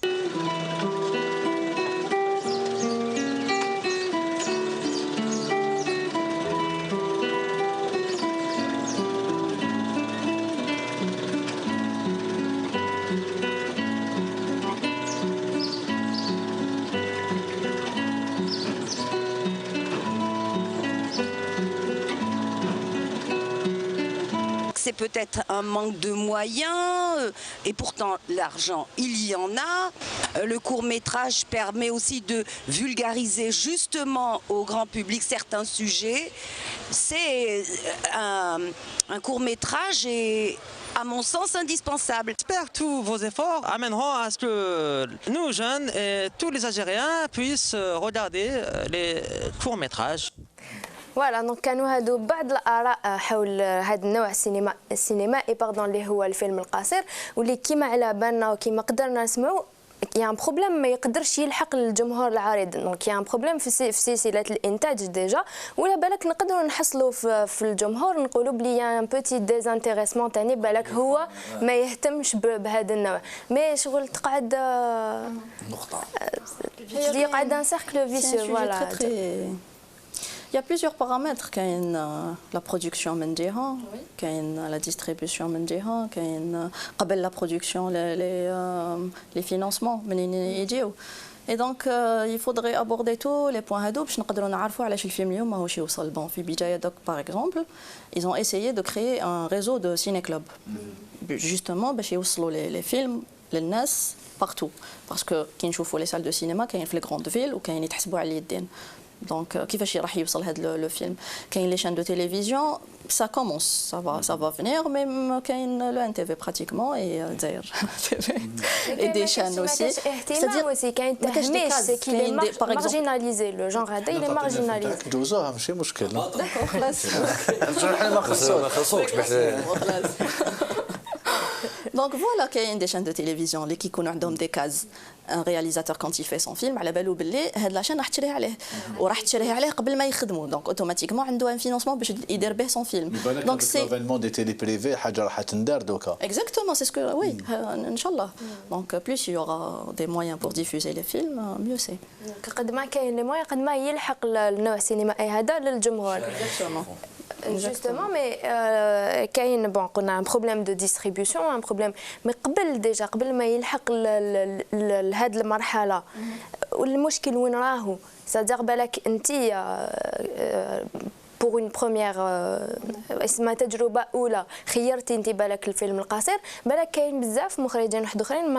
C'est peut-être un manque de moyens et pourtant l'argent il y en a. Le court-métrage permet aussi de vulgariser justement au grand public certains sujets. C'est un court-métrage et à mon sens indispensable. J'espère que tous vos efforts amèneront à ce que nous jeunes et tous les Algériens puissent regarder les courts-métrages. فوالا دونك كانوا هادو بعض الاراء حول هذا النوع السينمائي اللي هو الفيلم القصير، واللي كيما على بالنا وكيما قدرنا نسمعوا يعني بروبليم ما يقدرش يلحق للجمهور العريض. دونك يعني بروبليم في سلسله الانتاج ديجا، ولا بالك نقدروا نحصلوا في الجمهور نقولوا بلي ان بوتي ديزانتيريسمون تاني، بالك هو ما يهتمش بهذا النوع، مي شغل تقعد نقطه يقعد ان سيركل فيسيو. فوالا Il y a plusieurs paramètres. كاين la production من جهة، كاين la distribution من جهة، كاين قبل la production les financements منين يجيو. Et donc il faudrait aborder tous les points هادو باش نقدروا نعرفوا علاش الفيلم اليوم ماهوش يوصل. بون في بداية دوك par exemple ils ont essayé de créer un réseau de ciné-club justement باش يوصلوا les films للناس partout parce que كي نشوفوا les salles de cinéma كاين في les grandes villes وكاين يتحسبوا على اليدين. Donc, كيفاش راح يوصل هذا لو فيلم؟ كاين لي شان دو تيليفزيون ça commence, ça va venir, mais كاين لو ان تي في براتيكمون اي داير اي دي شان اوسي. C'est-à-dire aussi كاين تهميش سي كي مارجيناليزي لو جونغ هذا اللي مارجيناليزي. دوزوها ماشي مشكل. داكور خلاص. ما خصوكش Donc voilà, كاين des chaînes de télévision اللي كيكونوا عندهم des cases. Un réalisateur quand il fait son film على بالو باللي هاد لاشين راح تشريه عليه وراح تشريه عليه قبل ما يخدموا، دونك اوتوماتيكمون عنده ان فينانسمون باش يدير به son film. دونك سي لافينمون دي تيلي بريفي حاجه راح تندار دوكا. Exactement, c'est ce que oui, ان شاء الله. Donc plus il y aura des moyens pour diffuser les films, mieux c'est. قد ما كاين لي مويان قد ما يلحق النوع السينمائي هذا للجمهور. Justement, mais كاين bon قلنا un problème de distribution, un problème mais قبل ما يلحق لهذه المرحلة والمشكل وين راهو c'est-à-dire بالك انت pour une première اسمها تجربه اولى خيرتي انت بالك الفيلم القصير بالك كاين بزاف مخرجين واحد اخرين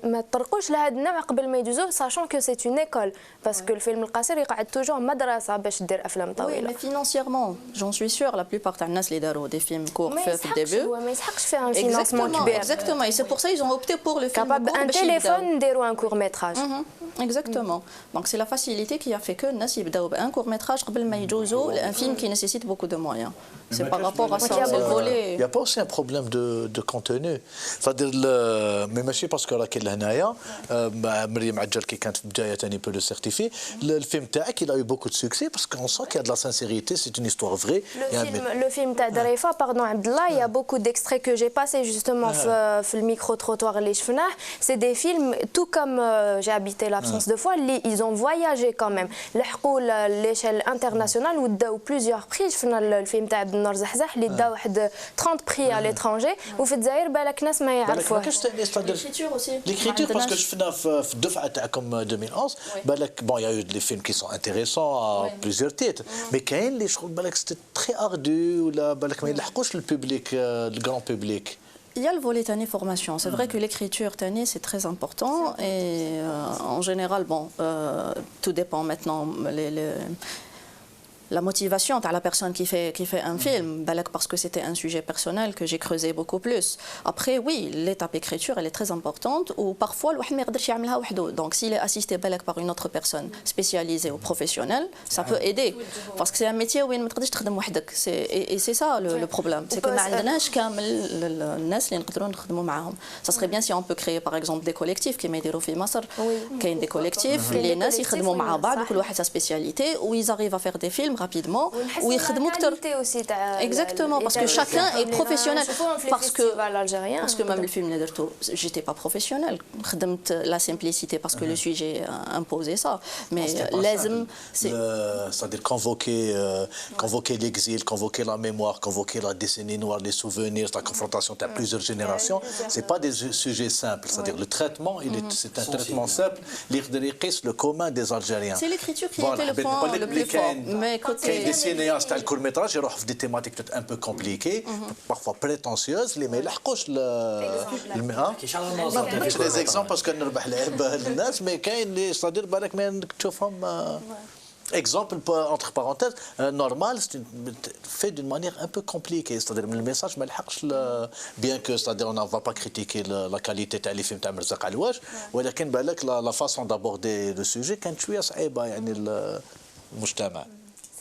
ما طرقوش لهذا النوع قبل ما يدوزوه ساشون كو سي اون ايكول باسكو الفيلم القصير يقعد توجور مدرسه باش دير افلام طويله. Oui, mais financièrement, j'en suis sûre, la plupart تاع الناس اللي داروا des films courts في الديبي ما يسحقش فيها un financement كبير. Exactement, et c'est pour ça ils ont opté pour le film court. Un téléphone نديروا un court métrage. Exactement. Donc c'est la facilité qui a fait que الناس يبداو بان court métrage قبل ما يجوزوا un film qui nécessite beaucoup de moyens. C'est par rapport à ça, c'est le volet. Il n'y a pas aussi un problème de contenu. C'est-à-dire, mais ماشي باسكو راه كاين لهنايا مريم عجل كي كانت في بدايه ثاني بو لو سيرتيفي الفيلم تاعك il a eu beaucoup de succès parce qu'on sent qu'il y a de la sincérité, c'est une histoire vraie. Le film تاع دريفه pardon Abdallah, il y a beaucoup d'extraits que j'ai passé justement في الميكرو trottoir اللي شفناه. C'est des films tout comme j'ai habité l'absence de foi, ils ont voyagé quand même. لحقوا l'échelle internationale وداو plusieurs prix. شفنا الفيلم تاع عبد النور زحزح اللي دا واحد 30 prix à l'étranger وفي الجزائر بالك ناس ما يعرفوهش. L'écriture parce que شفنا في الدفعه تاعكم 2011 بالك bon il y a eu des films qui sont intéressants à plusieurs titres mais كاين اللي شغل بالك c'était très ardu ولا بالك ما يلحقوش البوبليك le grand public. Il y a le volet tani formation. C'est vrai que l'écriture tani c'est très important et en général bon tout dépend maintenant la motivation de la personne qui fait un film, parce que c'était un sujet personnel que j'ai creusé beaucoup plus. Après, oui, l'étape écriture, elle est très importante, ou parfois, donc s'il est assisté par une autre personne spécialisée ou professionnelle, ça peut aider. Parce que c'est un métier où il ne peut pas travailler. Et c'est ça le problème. C'est que ça serait bien si on peut créer, par exemple, des collectifs qui m'aident au Masr. Il y a des collectifs, les nas, ils travaillent ensemble, chacun a sa spécialité, où ils arrivent à faire des films rapidement ou ils exactement parce que chacun est professionnel parce que même le film j'étais pas professionnel la simplicité parce que le sujet imposait ça mais l'azm c'est-à-dire convoquer l'exil, convoquer la mémoire, convoquer la décennie noire, les souvenirs, la confrontation de plusieurs générations, c'est pas des sujets simples, c'est-à-dire le traitement c'est un traitement simple le commun des Algériens. C'est l'écriture qui était le point le plus fort mais كاين دي سينياست تاع الكور ميتراج يروحوا في دي تيماتيك ان بو كومبليكي بارفوا بريتونسيوز اللي ما يلحقوش مش لي زيكزامبل باسكو نربح لعب للناس مي كاين اللي صدير بالك ما تشوفهم exemple entre parenthèses normal fait d'une manière un peu compliquée c'est-à-dire le message ما لحقش bien que c'est-à-dire on ne va pas critiquer la qualité تاع لي فيلم تاع مرزق علواش ولكن بالك la façon d'aborder le sujet كانت شويه صعيبه يعني المجتمع.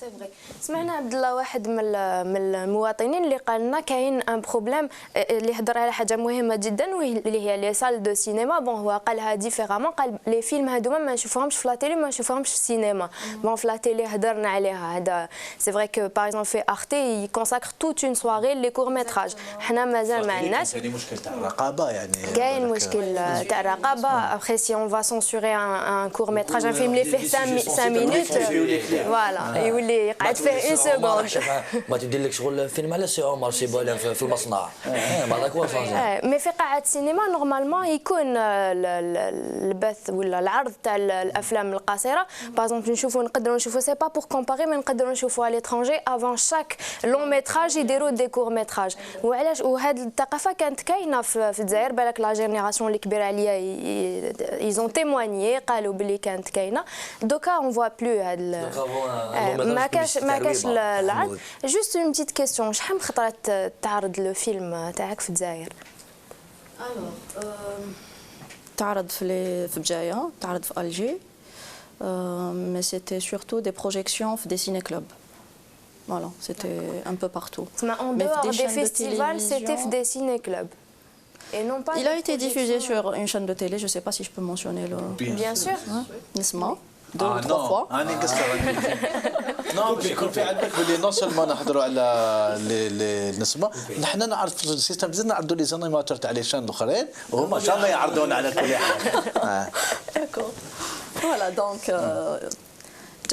سي فري سمعنا عبد الله واحد من المواطنين اللي قال لنا كاين ان بروبليم اللي هضر على حاجه مهمه جدا واللي هي لي سال دو سينما بون هو قالها ديفيرامون قال لي فيلم هذوما ما نشوفوهمش في لا تيلي ما نشوفوهمش في السينما بون في لا تيلي هضرنا عليها هذا سي فري كو باغ اكزومبل في ارتي يكونساكر توت اون سواري لي كور ميتراج حنا مازال ما عندناش كاين مشكل تاع الرقابه يعني كاين مشكل تاع الرقابه ابخي سي اون فا سونسوري ان كور ميتراج ان فيلم اللي فيه 5 مينوت فوالا يولي يقعد فيه اون سكوند ما تدير لك شغل فيلم على سي عمر سي بولان في المصنع هذاك هو صافي مي في قاعه السينما نورمالمون يكون البث ولا العرض تاع الافلام القصيره باغ نقدروا نشوفوا سي با بور كومباري مي نقدروا نشوفوا على ليترونجي افون شاك لون ميتراج يديروا دي كور ميتراج وعلاش وهذه الثقافه كانت كاينه في الجزائر بالك لا جينيراسيون اللي كبيره عليا ايزون تيموانيي قالوا بلي كانت كاينه دوكا اون فوا بلو هذا ما كاش العرض جوست اون بتيت كيسيون شحال من خطرات تعرض لو فيلم تاعك في الجزائر تعرض في بجايه تعرض في الجي mais c'était surtout des projections des ciné-clubs. Voilà, c'était un peu partout. En dehors des festivals, c'était des ciné-clubs. Et non pas il a été diffusé sur une chaîne de télé, je ne sais pas si je peux mentionner le... Bien sûr. Nisma, 2 ou 3 fois. باش يكون في عندك بلي نون سولمون نحضروا على النسمه نحن نعرض في السيستم زدنا نعرضوا لي زانيماتور تاع لي شان الاخرين وهما ان شاء الله يعرضونا على كل حال. Voilà donc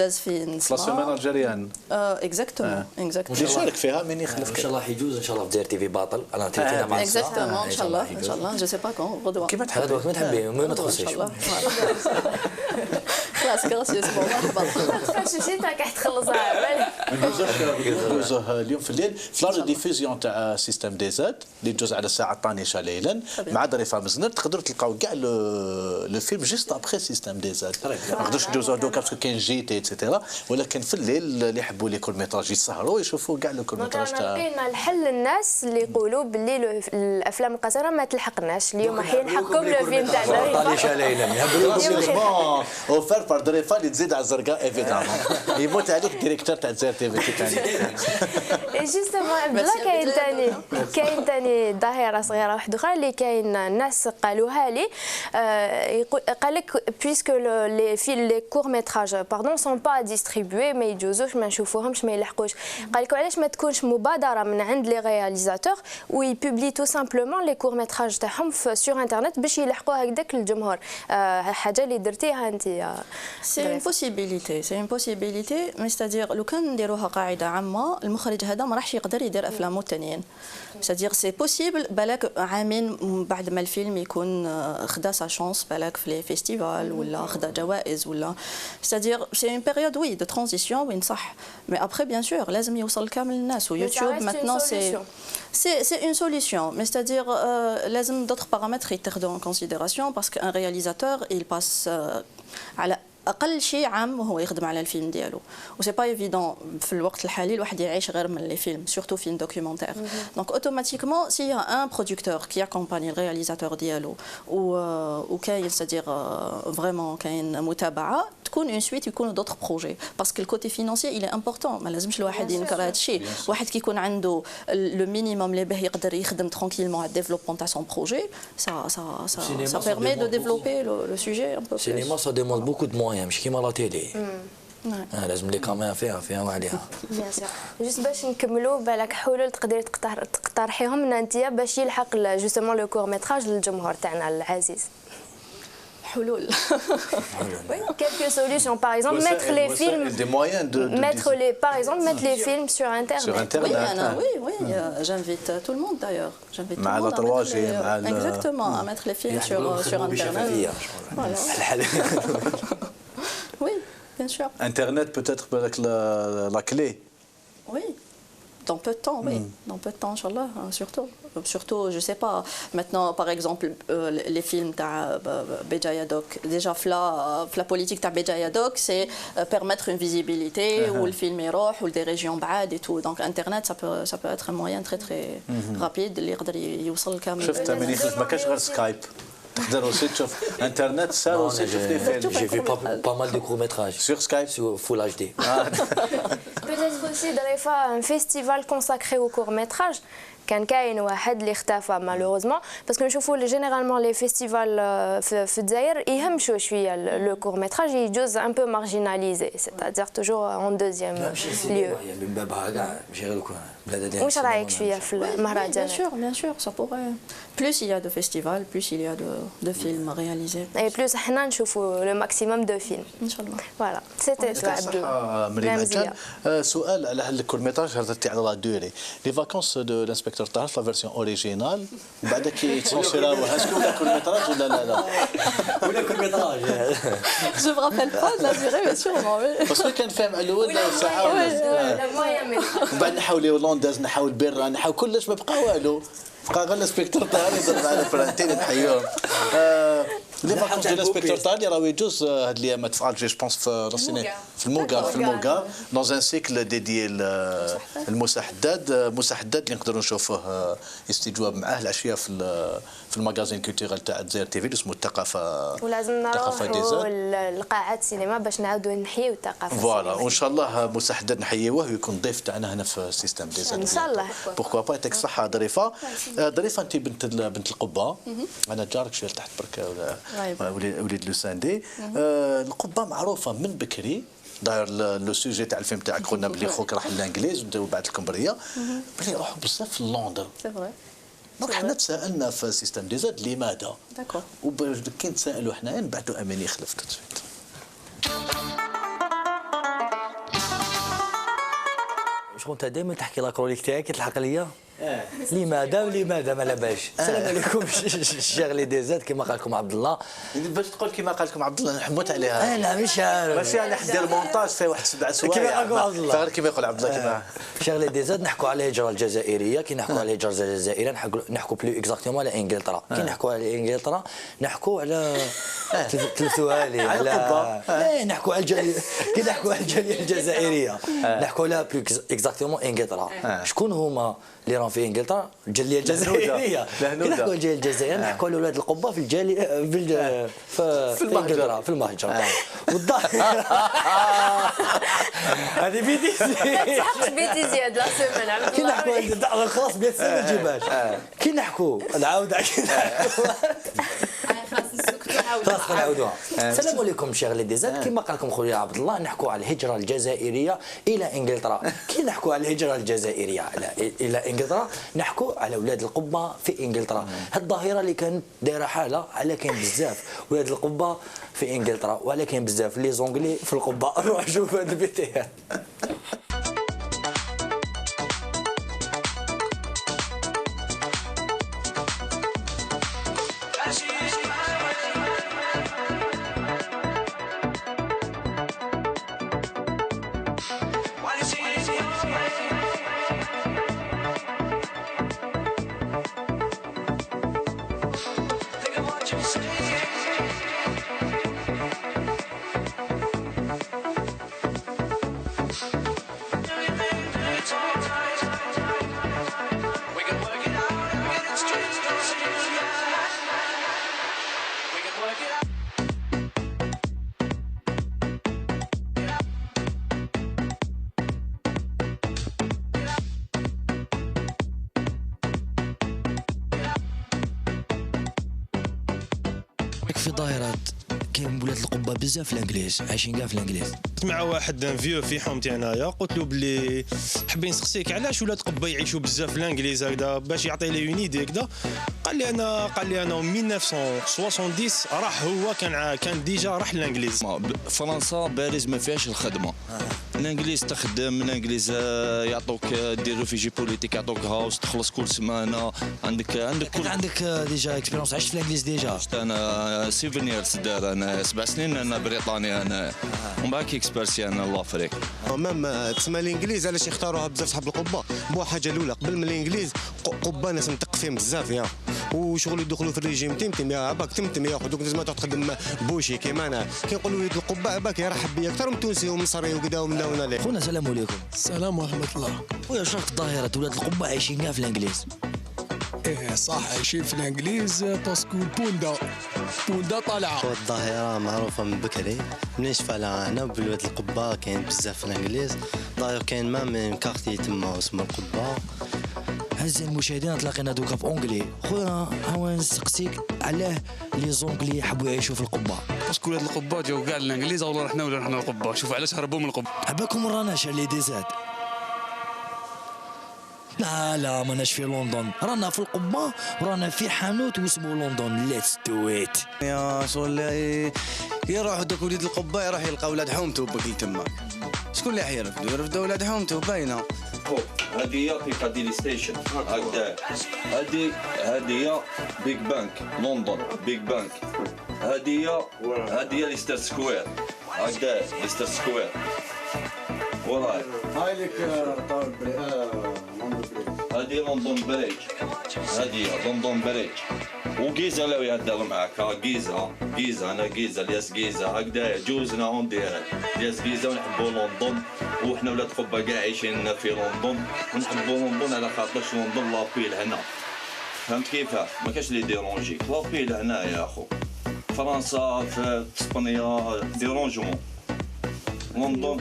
جاز في نسمع لا سيمين الجيريان اكزاكتومون اللي شارك فيها من يخلف ان شاء الله حيجوز ان شاء الله في داير تي في باطل انا تينا مع اكزاكتومون ان شاء الله ان شاء الله جو سي با كون غدوه كيما تحب ما تحبي ما تخصيش خلاص كراسيوس مرحبا خاطش ماشي انت راك تخلصها ندوزوه اليوم في الليل في لا ديفوزيون تاع سيستم دي زاد اللي تجوز على الساعه 12 ليلا مع ظريفه مزنر تقدروا تلقاو كاع لو فيلم جيست ابخي سيستم دي زاد ما نقدرش ندوزوه دوكا باسكو كاين جيتي اكسيتيرا ولكن في الليل اللي يحبوا لي كور ميتراج يسهروا يشوفوا كاع لو كور ميتراج تاع لقينا الحل الناس اللي يقولوا باللي الافلام القصيره ما تلحقناش اليوم راح نحكم لو فيلم تاع ظريفه اوفر بار ظريفه اللي تزيد على الزرقاء ايفيدامون يموت عليك الديريكتور تاع زير تي في ثاني جوستومون بلا كاين ثاني ظاهره صغيره واحده اخرى اللي كاين الناس قالوها لي قال لك بويسكو لي كور ميتراج باردون سون با ديستريبيوي ما يجوزوش ما نشوفوهمش ما يلحقوش قال لكم علاش ما تكونش مبادره من عند لي رياليزاتور ويبوبلي تو سامبلومون لي كور ميتراج تاعهم سور انترنت باش يلحقوا هكذاك الجمهور حاجه اللي درتيها انت سي اون بوسيبيليتي مي ستادير لو كان نديروها قاعده عامه المخرج هذا ما راحش يقدر يدير افلامه الثانيين ستادير سي بوسيبل بالك عامين بعد ما الفيلم يكون خدا سا شانس بالك في لي فيستيفال ولا خدا جوائز ولا ستادير سي اون بيريود وي دو ترانزيسيون وين صح مي ابري بيان سور لازم يوصل كامل الناس ويوتيوب ماتنون c'est une solution mais c'est-à-dire لازم d'autres paramètres يتاخذوا en considération parce qu'un réalisateur il passe على اقل شيء عام وهو يخدم على الفيلم ديالو وسي با ايفيدون في الوقت الحالي الواحد يعيش غير من لي فيلم سورتو فيلم دوكيومونتير دونك اوتوماتيكمون سي ان برودكتور كي اكومباني الرياليزاتور ديالو وكاين سادير فريمون كاين متابعه تكون اون سويت يكونوا دوطخ بروجي باسكو الكوتي فينانسي الي امبورطون ما لازمش الواحد ينكر هذا الشيء واحد كيكون عنده لو مينيموم اللي به يقدر يخدم ترانكيلمون على الديفلوبمون تاع سون بروجي ça permet de développer le sujet un peu plus. Cinéma ça demande beaucoup de moyens مش كيما لا تيلي لازم لي كاميرا فيها وعليها بيان سور جوست باش نكملوا بالك حلول تقدري تقترحيهم لنا انت باش يلحق جوستومون لو كور ميتراج للجمهور تاعنا العزيز حلول quelques solutions par exemple mettre les films des moyens de mettre les par exemple mettre les films sur internet oui j'invite tout le monde d'ailleurs j'invite tout مع le monde la 3G مع exactement à mettre les films sur internet oui bien sûr internet peut-être avec la clé oui dans peu de temps, oui. Dans peu de temps, Inch'Allah, surtout, je sais pas, maintenant, par exemple, les films de Béjaïa Doc, déjà, la politique de Béjaïa Doc, c'est permettre une visibilité, où le film est roh, où des régions bad et tout. Donc, Internet, ça peut être un moyen très, très rapide, اللي يقدر يوصل كامل. شفت من يخرج ما كاش غير سكايب. تقدر aussi تشوف انترنت سهل aussi تشوف لي فيلم. J'ai vu pas mal de courts-métrages. Sur Skype. Sur Full HD. Peut-être aussi Darifa un festival consacré au court-métrage. كان كاين واحد اللي اختفى مالوروزمون باسكو نشوفوا جينيرالمون لي فيستيفال في الجزائر يهمشوا شويه لو كور ميتراج يجوز ان بو مارجيناليزي سيتادير توجور اون دوزيام ليو من بابها كاع ماشي غير بلاد واش رايك شويه في المهرجان bien sûr ça pourrait plus il y a de festivals plus il y a de films réalisés et plus حنا نشوفوا لو ماكسيموم دو فيلم ان شاء الله فوالا سيتي عبد سؤال على الكور ميتراج هضرتي على لا دوري لي فاكونس دو لانسبكتور تعرف لا فيرسيون اوريجينال بعد كي تصونسيراوها اسكو ولا كور ميتراج ولا لا ولا كور ميتراج je me rappelle pas de la durée mais sûrement باسكو كان فاهم الاول ساعه ونص بعد نحاول هولنداز نحاول بيرا نحاول كلش ما بقى والو بقى غير الانسبكتور طاري يضرب على فرانتين نحيوهم لي فاكونس دو الانسبكتور طاري راهو يجوز هاد الايامات في الجي جو بونس في الموغا دون ان سيكل ديدي الموسى حداد اللي نقدروا نشوفوه استجواب معاه العشيه في الماغازين كولتورال تاع الجزائر تي في اسمه الثقافه ولازم نروحوا لقاعات السينما باش نعاودوا نحيوا الثقافه فوالا وان شاء الله موسى حداد نحيوه ويكون ضيف تاعنا هنا في سيستم ديزاين ان شاء الله بوركوا با يعطيك الصحه ظريفه انت بنت القبه انا جارك شويه تحت بركه وليد لوساندي القبه معروفه من بكري داير لو سوجي تاع الفيلم تاعك قلنا بلي خوك راح للانجليز وبعد لكم بريه بلي يروحوا بزاف في لندن سي فري دونك حنا تسالنا في سيستم دي زاد لماذا داكور وكي نتسائلوا حنايا نبعثوا اماني خلف تو سويت شكون انت دائما تحكي لا كرونيك تاعك تلحق ليا لماذا ما لاباش. السلام عليكم شغلي ديزات كما قال لكم عبد الله. باش تقول كما قال لكم عبد الله نحموت عليها. لا مش عارف ماشي انا حدير المونتاج فيه واحد 7 سوايع كما قال عبد الله. غير كما يقول عبد الله كما شغلي ديزات نحكوا على الهجره الجزائريه. كي نحكوا على الهجره الجزائريه نحكوا بلو اكزاكتومون على انجلترا. كي نحكوا على انجلترا نحكوا على تلفتوها لي على نحكوا على كي نحكوا على الجاليه الجزائريه نحكوا على بلو اكزاكتومون انجلترا. شكون هما اللي راهم في انجلترا؟ الجاليه الجزائريه. كي نحكوا على الجاليه الجزائريه نحكوا على اولاد القبه في الجاليه في المهجره والظاهر هذه بيتيزي صحقت بيتيزي هاد لا سيمين عبد الله. كي نحكوا على الخلاص بيت ما تجيبهاش. كي نحكوا نعاود خلاص نعاودوها. السلام عليكم شيخ ديزات. كما قال لكم خويا عبد الله نحكوا على الهجره الجزائريه الى انجلترا. كي نحكوا على الهجره الجزائريه الى انجلترا نحكوا على اولاد القبه في انجلترا. هاد الظاهره اللي كانت دايره حاله على كاين بزاف اولاد القبه في انجلترا وعلى كاين بزاف لي زونغلي في القبه. روح شوف هاد البيتيات. في ظاهرات كاين ولاد القبه بزاف في الانجليز عايشين كاع في الانجليز. مع واحد فيو في حومتي انايا قلت له بلي حبي نسقسيك علاش ولاد قبه يعيشوا بزاف في الانجليز هكذا باش يعطي لي اون ايدي هكذا. قال لي انا 1970 راح هو كان ديجا راح الانجليز. فرنسا بارز ما فيهاش الخدمه. الانجليز تخدم الانجليز يعطوك دير ريفيجي بوليتيك يعطوك هاوس تخلص كل سمانه عندك ديجا اكسبيرونس عشت في الانجليز ديجا. انا 7 ييرز دار انا 7 سنين انا بريطاني انا ومن بعد اكسبيرسي انا لافريك. مام تسمى الانجليز علاش يختاروها بزاف صحاب القبه بو حاجه الاولى قبل من الانجليز قبه ناس متقفين بزاف يا وشغل يدخلوا في الريجيم تمتم يا باك تمتم يا دوك لازم تخدم بوشي كيما انا كيقولوا وليد القبه باك يرحب بيا اكثر من تونسي ومصري وكذا وملاونه ليه. خونا السلام عليكم. السلام ورحمه الله. خويا واش راك ظاهره ولاد القبه عايشين كاع في الانجليز؟ ايه صح عايشين في الانجليز باسكو بوندا طالعه. الظاهره معروفه من بكري منين شفا لها انا بولاد القبه كاين بزاف في الانجليز. داير كاين ما من كارتي تما اسمه القبه. أعزائي المشاهدين تلاقينا دوكا في اونجلي. خويا هاو نسقسيك علاه لي زونغلي يحبوا يعيشوا في القبه. باسكو ولاد القبه جاو كاع الانجليز ولا رحنا القبه. شوف علاش هربوا من القبه. عباكم راناش لي ديزات. لا ماناش في لندن رانا في القبه ورانا في حانوت واسمه لندن. ليتس دو ات يا شغل يروحوا دوك وليد القبه يروح يلقى ولاد حومته بكل تماك. شكون اللي يرفدوا ولاد حومته باينه. هذه هي بيكاديلي ستيشن هكذا. هذه هي بيج بانك لندن بيج بانك. هذه هي ليستر سكوير هكذا ليستر سكوير وراي. هاي لك هذه لندن بريج. هذه لندن بريج وجيزه لو يهدر معك. جيزه انا جيزه الياس جيزه هكذا جوزنا اون ديريكت الياس جيزه ونحبوا لندن وحنا ولاد قبه كاع عايشين في لندن ونحبوا لندن على خاطرش لندن لابيل هنا. فهمت كيفاه؟ ما كاش لي ديرونجيك لابيل هنا يا اخو. فرنسا في اسبانيا ديرونجمون. لندن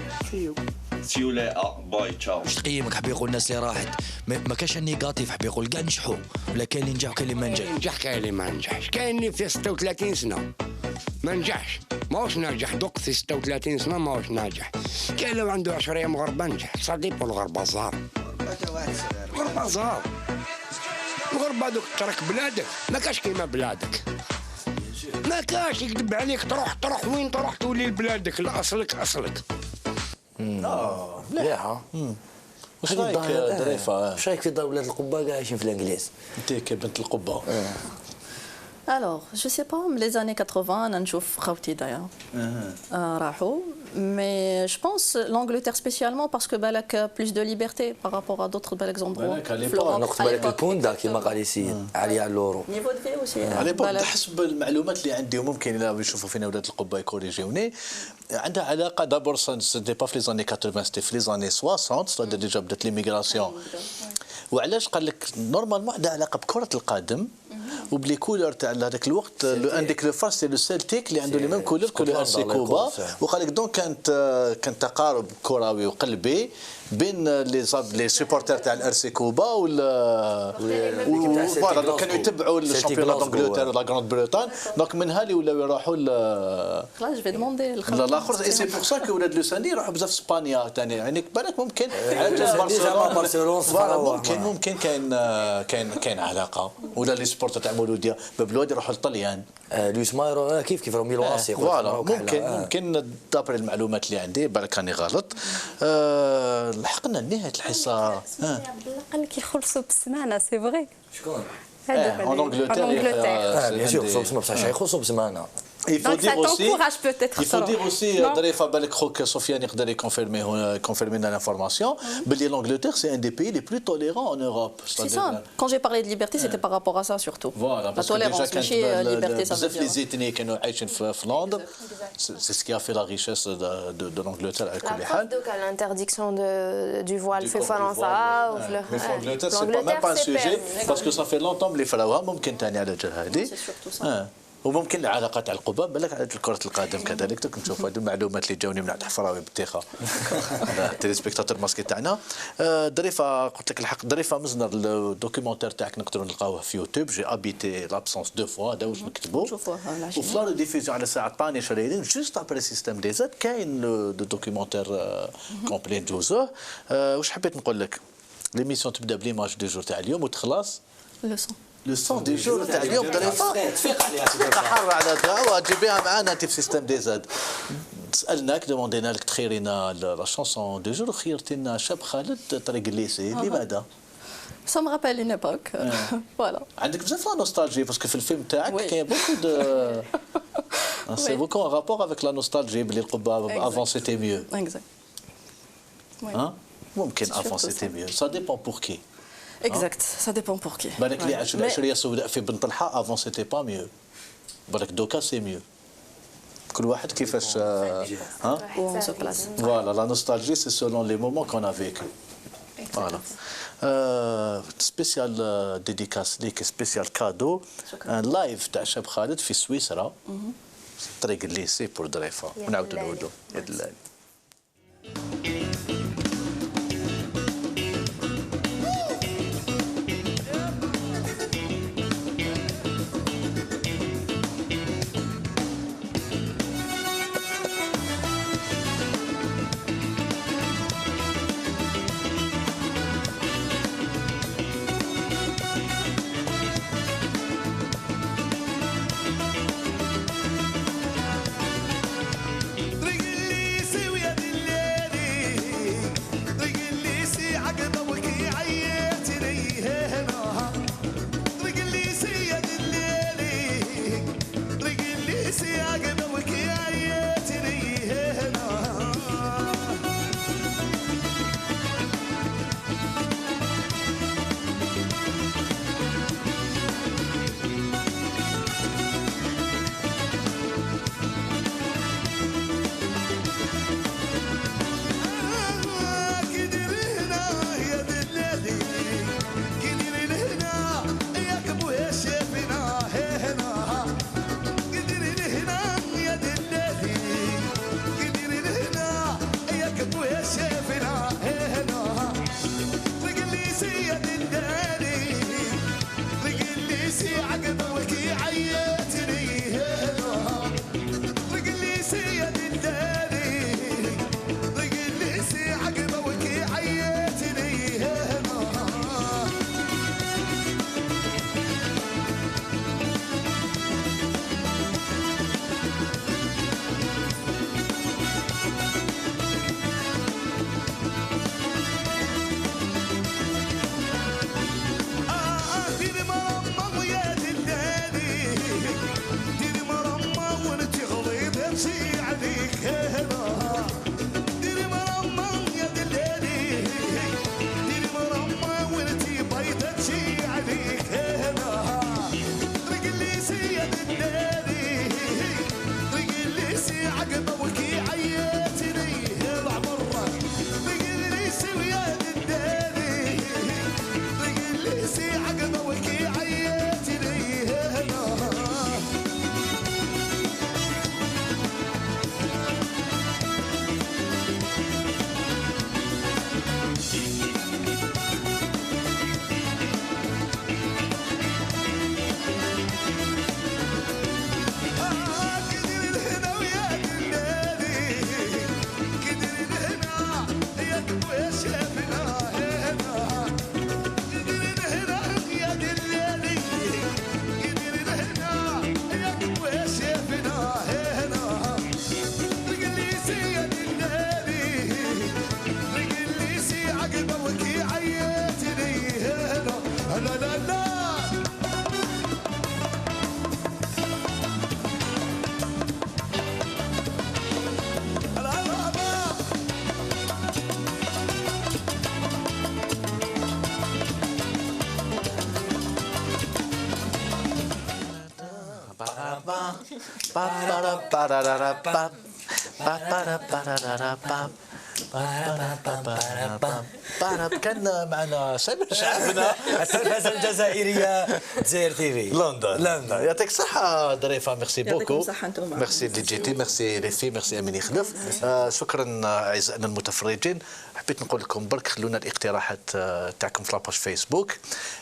سيولاء باي تشاو. واش تقييمك؟ حبي يقول الناس اللي راحت ما كاش نيجاتيف، حبي يقول كاع نجحوا ولا كاين اللي نجح وكاين اللي ما نجح؟ نجح كاين اللي ما نجحش. كاين اللي في 36 سنه ما نجحش ماهوش ناجح. دوك في 36 سنه ماهوش ناجح. كاين لو عنده 10 ايام غربه نجح. صديق الغربه صغار. غربه صغار. الغربه دوك ترك بلادك ما كاش كيما بلادك. ما كاش يكذب عليك تروح وين تروح تولي لبلادك لاصلك. مليحه. واش رايك ظريفه؟ واش رايك في دار ولاد القبه كاع عايشين في الانجليز؟ انت كبنت القبه. Alors, je sais pas, les années 80, أنا نشوف خوتي دايا راحوا. Mais je pense l'Angleterre spécialement parce que بالك plus de liberté par rapport à d'autres بالك endroits. نقطة بالك البوندا كما قال السيد عالية على الأورو. Niveau de vie aussi. على بالك حسب المعلومات اللي عندي وممكن إلا يشوفوا فينا ولاد القبة يكوريجيوني عندها علاقة دابور سنتي با في لي زاني 80 سنتي في لي زاني 60 ستادير ديجا بدات ليميغراسيون. وعلاش قال لك نورمالمون عندها علاقة بكرة القدم وبلي كولور تاع هذاك الوقت عندك لو فاس لو سيلتيك اللي عنده لي ميم كولور كو لو ار سي كوبا وقال لك دونك كان تقارب كروي وقلبي بين لي سيبورتر تاع الار سي كوبا فوالا كانوا يتبعوا الشامبيون دانجلتير لا غراند بريطان دونك منها اللي ولاو يروحوا خلاص جو في دوموندي الاخر اي سي بور سا كو ولاد لوساندي يروحوا بزاف اسبانيا ثاني يعني بالك ممكن ممكن كاين علاقه ولا لي سبورت تاع مولوديه ببلود يروحوا للطليان لويس مايرو كيف رمي الواسي فوالا ممكن دابري المعلومات اللي عندي بالك راني غلط لحقنا لنهايه الحصه عبد الله قال لك يخلصوا بالسمانه سي فغي شكون؟ en Angleterre bien sûr خصهم بصح يخلصوا بسمانه. Il faut dire aussi ظريفه بالك خوك سفيان يقدر يكونفيرمي لنا l'information باللي l'Angleterre c'est un des pays les plus tolérants en Europe. C'est ça. Quand j'ai parlé de liberté c'était par rapport à ça surtout. Voilà, la tolérance ماشي liberté ça veut بزاف لي dire. زيتني كانوا عايشين في لندن c'est ce qui a fait la richesse de l'Angleterre على كل حال. دوكا l'interdiction du voile في فرنسا وفي l'Angleterre c'est pas même pas un sujet parce que ça fait longtemps اللي فراوها ممكن ثاني على الجهه هذه. وممكن العلاقات على القبه بالك على كره القدم كذلك دوك نشوف هذو المعلومات اللي جاوني من عند حفراوي بالتيخه التليسبيكتاتور ماسكي تاعنا. ظريفه قلت لك الحق ظريفه مزنر الدوكيومونتير تاعك نقدروا نلقاوه في يوتيوب جي ابيتي لابسونس دو فوا هذا واش نكتبوا وفي لا ديفيزيون على الساعه 12 ليلين جوست ابري سيستم دي زاد كاين الدوكيومونتير كومبلي نجوزوه. واش حبيت نقول لك ليميسيون تبدا بليماج دو جور تاع اليوم وتخلص لو سون دي جور تاع اليوم ظريفه تفيق عليها تحر على دواء تجيبيها معانا انت في سيستم دي زاد. سالناك دوموندينا لك تخيرينا لا شونسون دو جور خيرتي لنا شاب خالد طريق الليسي لماذا؟ Ça me rappelle une époque. Voilà. عندك بزاف لا نوستالجي باسكو في الفيلم تاعك كاين بوكو دو سي بوكو ان رابور افيك لا نوستالجي بلي القبه افون سيتي ميو. Exact. ممكن افون سيتي ميو سا ديبون بور كي. Exact, ça dépend pour qui. بالك اللي عاشوا العشريه السوداء في بن طلحه افون سيتي با ميو بالك دوكا سي ميو كل واحد كيفاش on se place. Voilà, la nostalgie c'est selon les moments qu'on a vécu. Voilà. Spécial dédicace ليك spécial cadeau un live تاع شاب خالد في سويسرا طريق الليسي بور ظريفه ونعاودوا نقولوا يا دلال. طريق الليسي كان معنا سامر شعبنا التلفزة الجزائرية جزائر تي في لندن. يعطيك الصحة ظريفة، ميرسي بوكو. انتم. ميرسي اللي جيتي، ميرسي ليفي، ميرسي امين خلف. شكرا اعزائنا المتفرجين. حبيت نقول لكم برك خلونا الاقتراحات تاعكم في لاباج فيسبوك،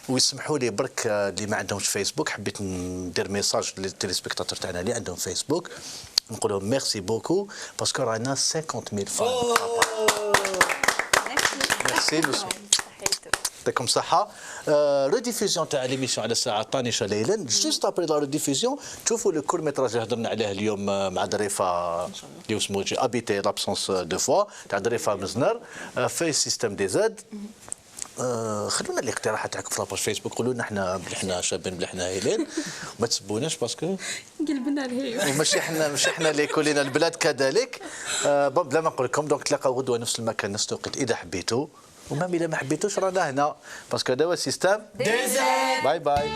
ويسمحوا لي برك اللي ما عندهمش فيسبوك حبيت ندير ميساج للتليسبكتاتور تاعنا اللي عندهم فيسبوك نقول لهم ميرسي بوكو باسكو رانا 50,000 فان. ميرسي يعطيكم الصحة. ريديفيزيون تاع ليميسيون على الساعة 12 ليلا، جوست ابري لا ريديفيزيون تشوفوا لو كور ميتراج اللي هضرنا عليه اليوم مع ظريفة اللي اسمه ابيتي لابسونس دو فوا تاع ظريفة مزنر في سيستم دي زاد. خلونا الاقتراحات تاعكم في لاباج فيسبوك، قولوا لنا احنا شابين بلي احنا هايلين، ما تسبوناش باسكو قلبنا الهيو وماشي احنا اللي كلنا البلاد كذلك. بلا ما نقول لكم دونك تلاقاو غدوه نفس المكان نفس التوقيت اذا حبيتوا، ومام اذا ما حبيتوش رانا هنا باسكو هذا هو السيستم. باي باي.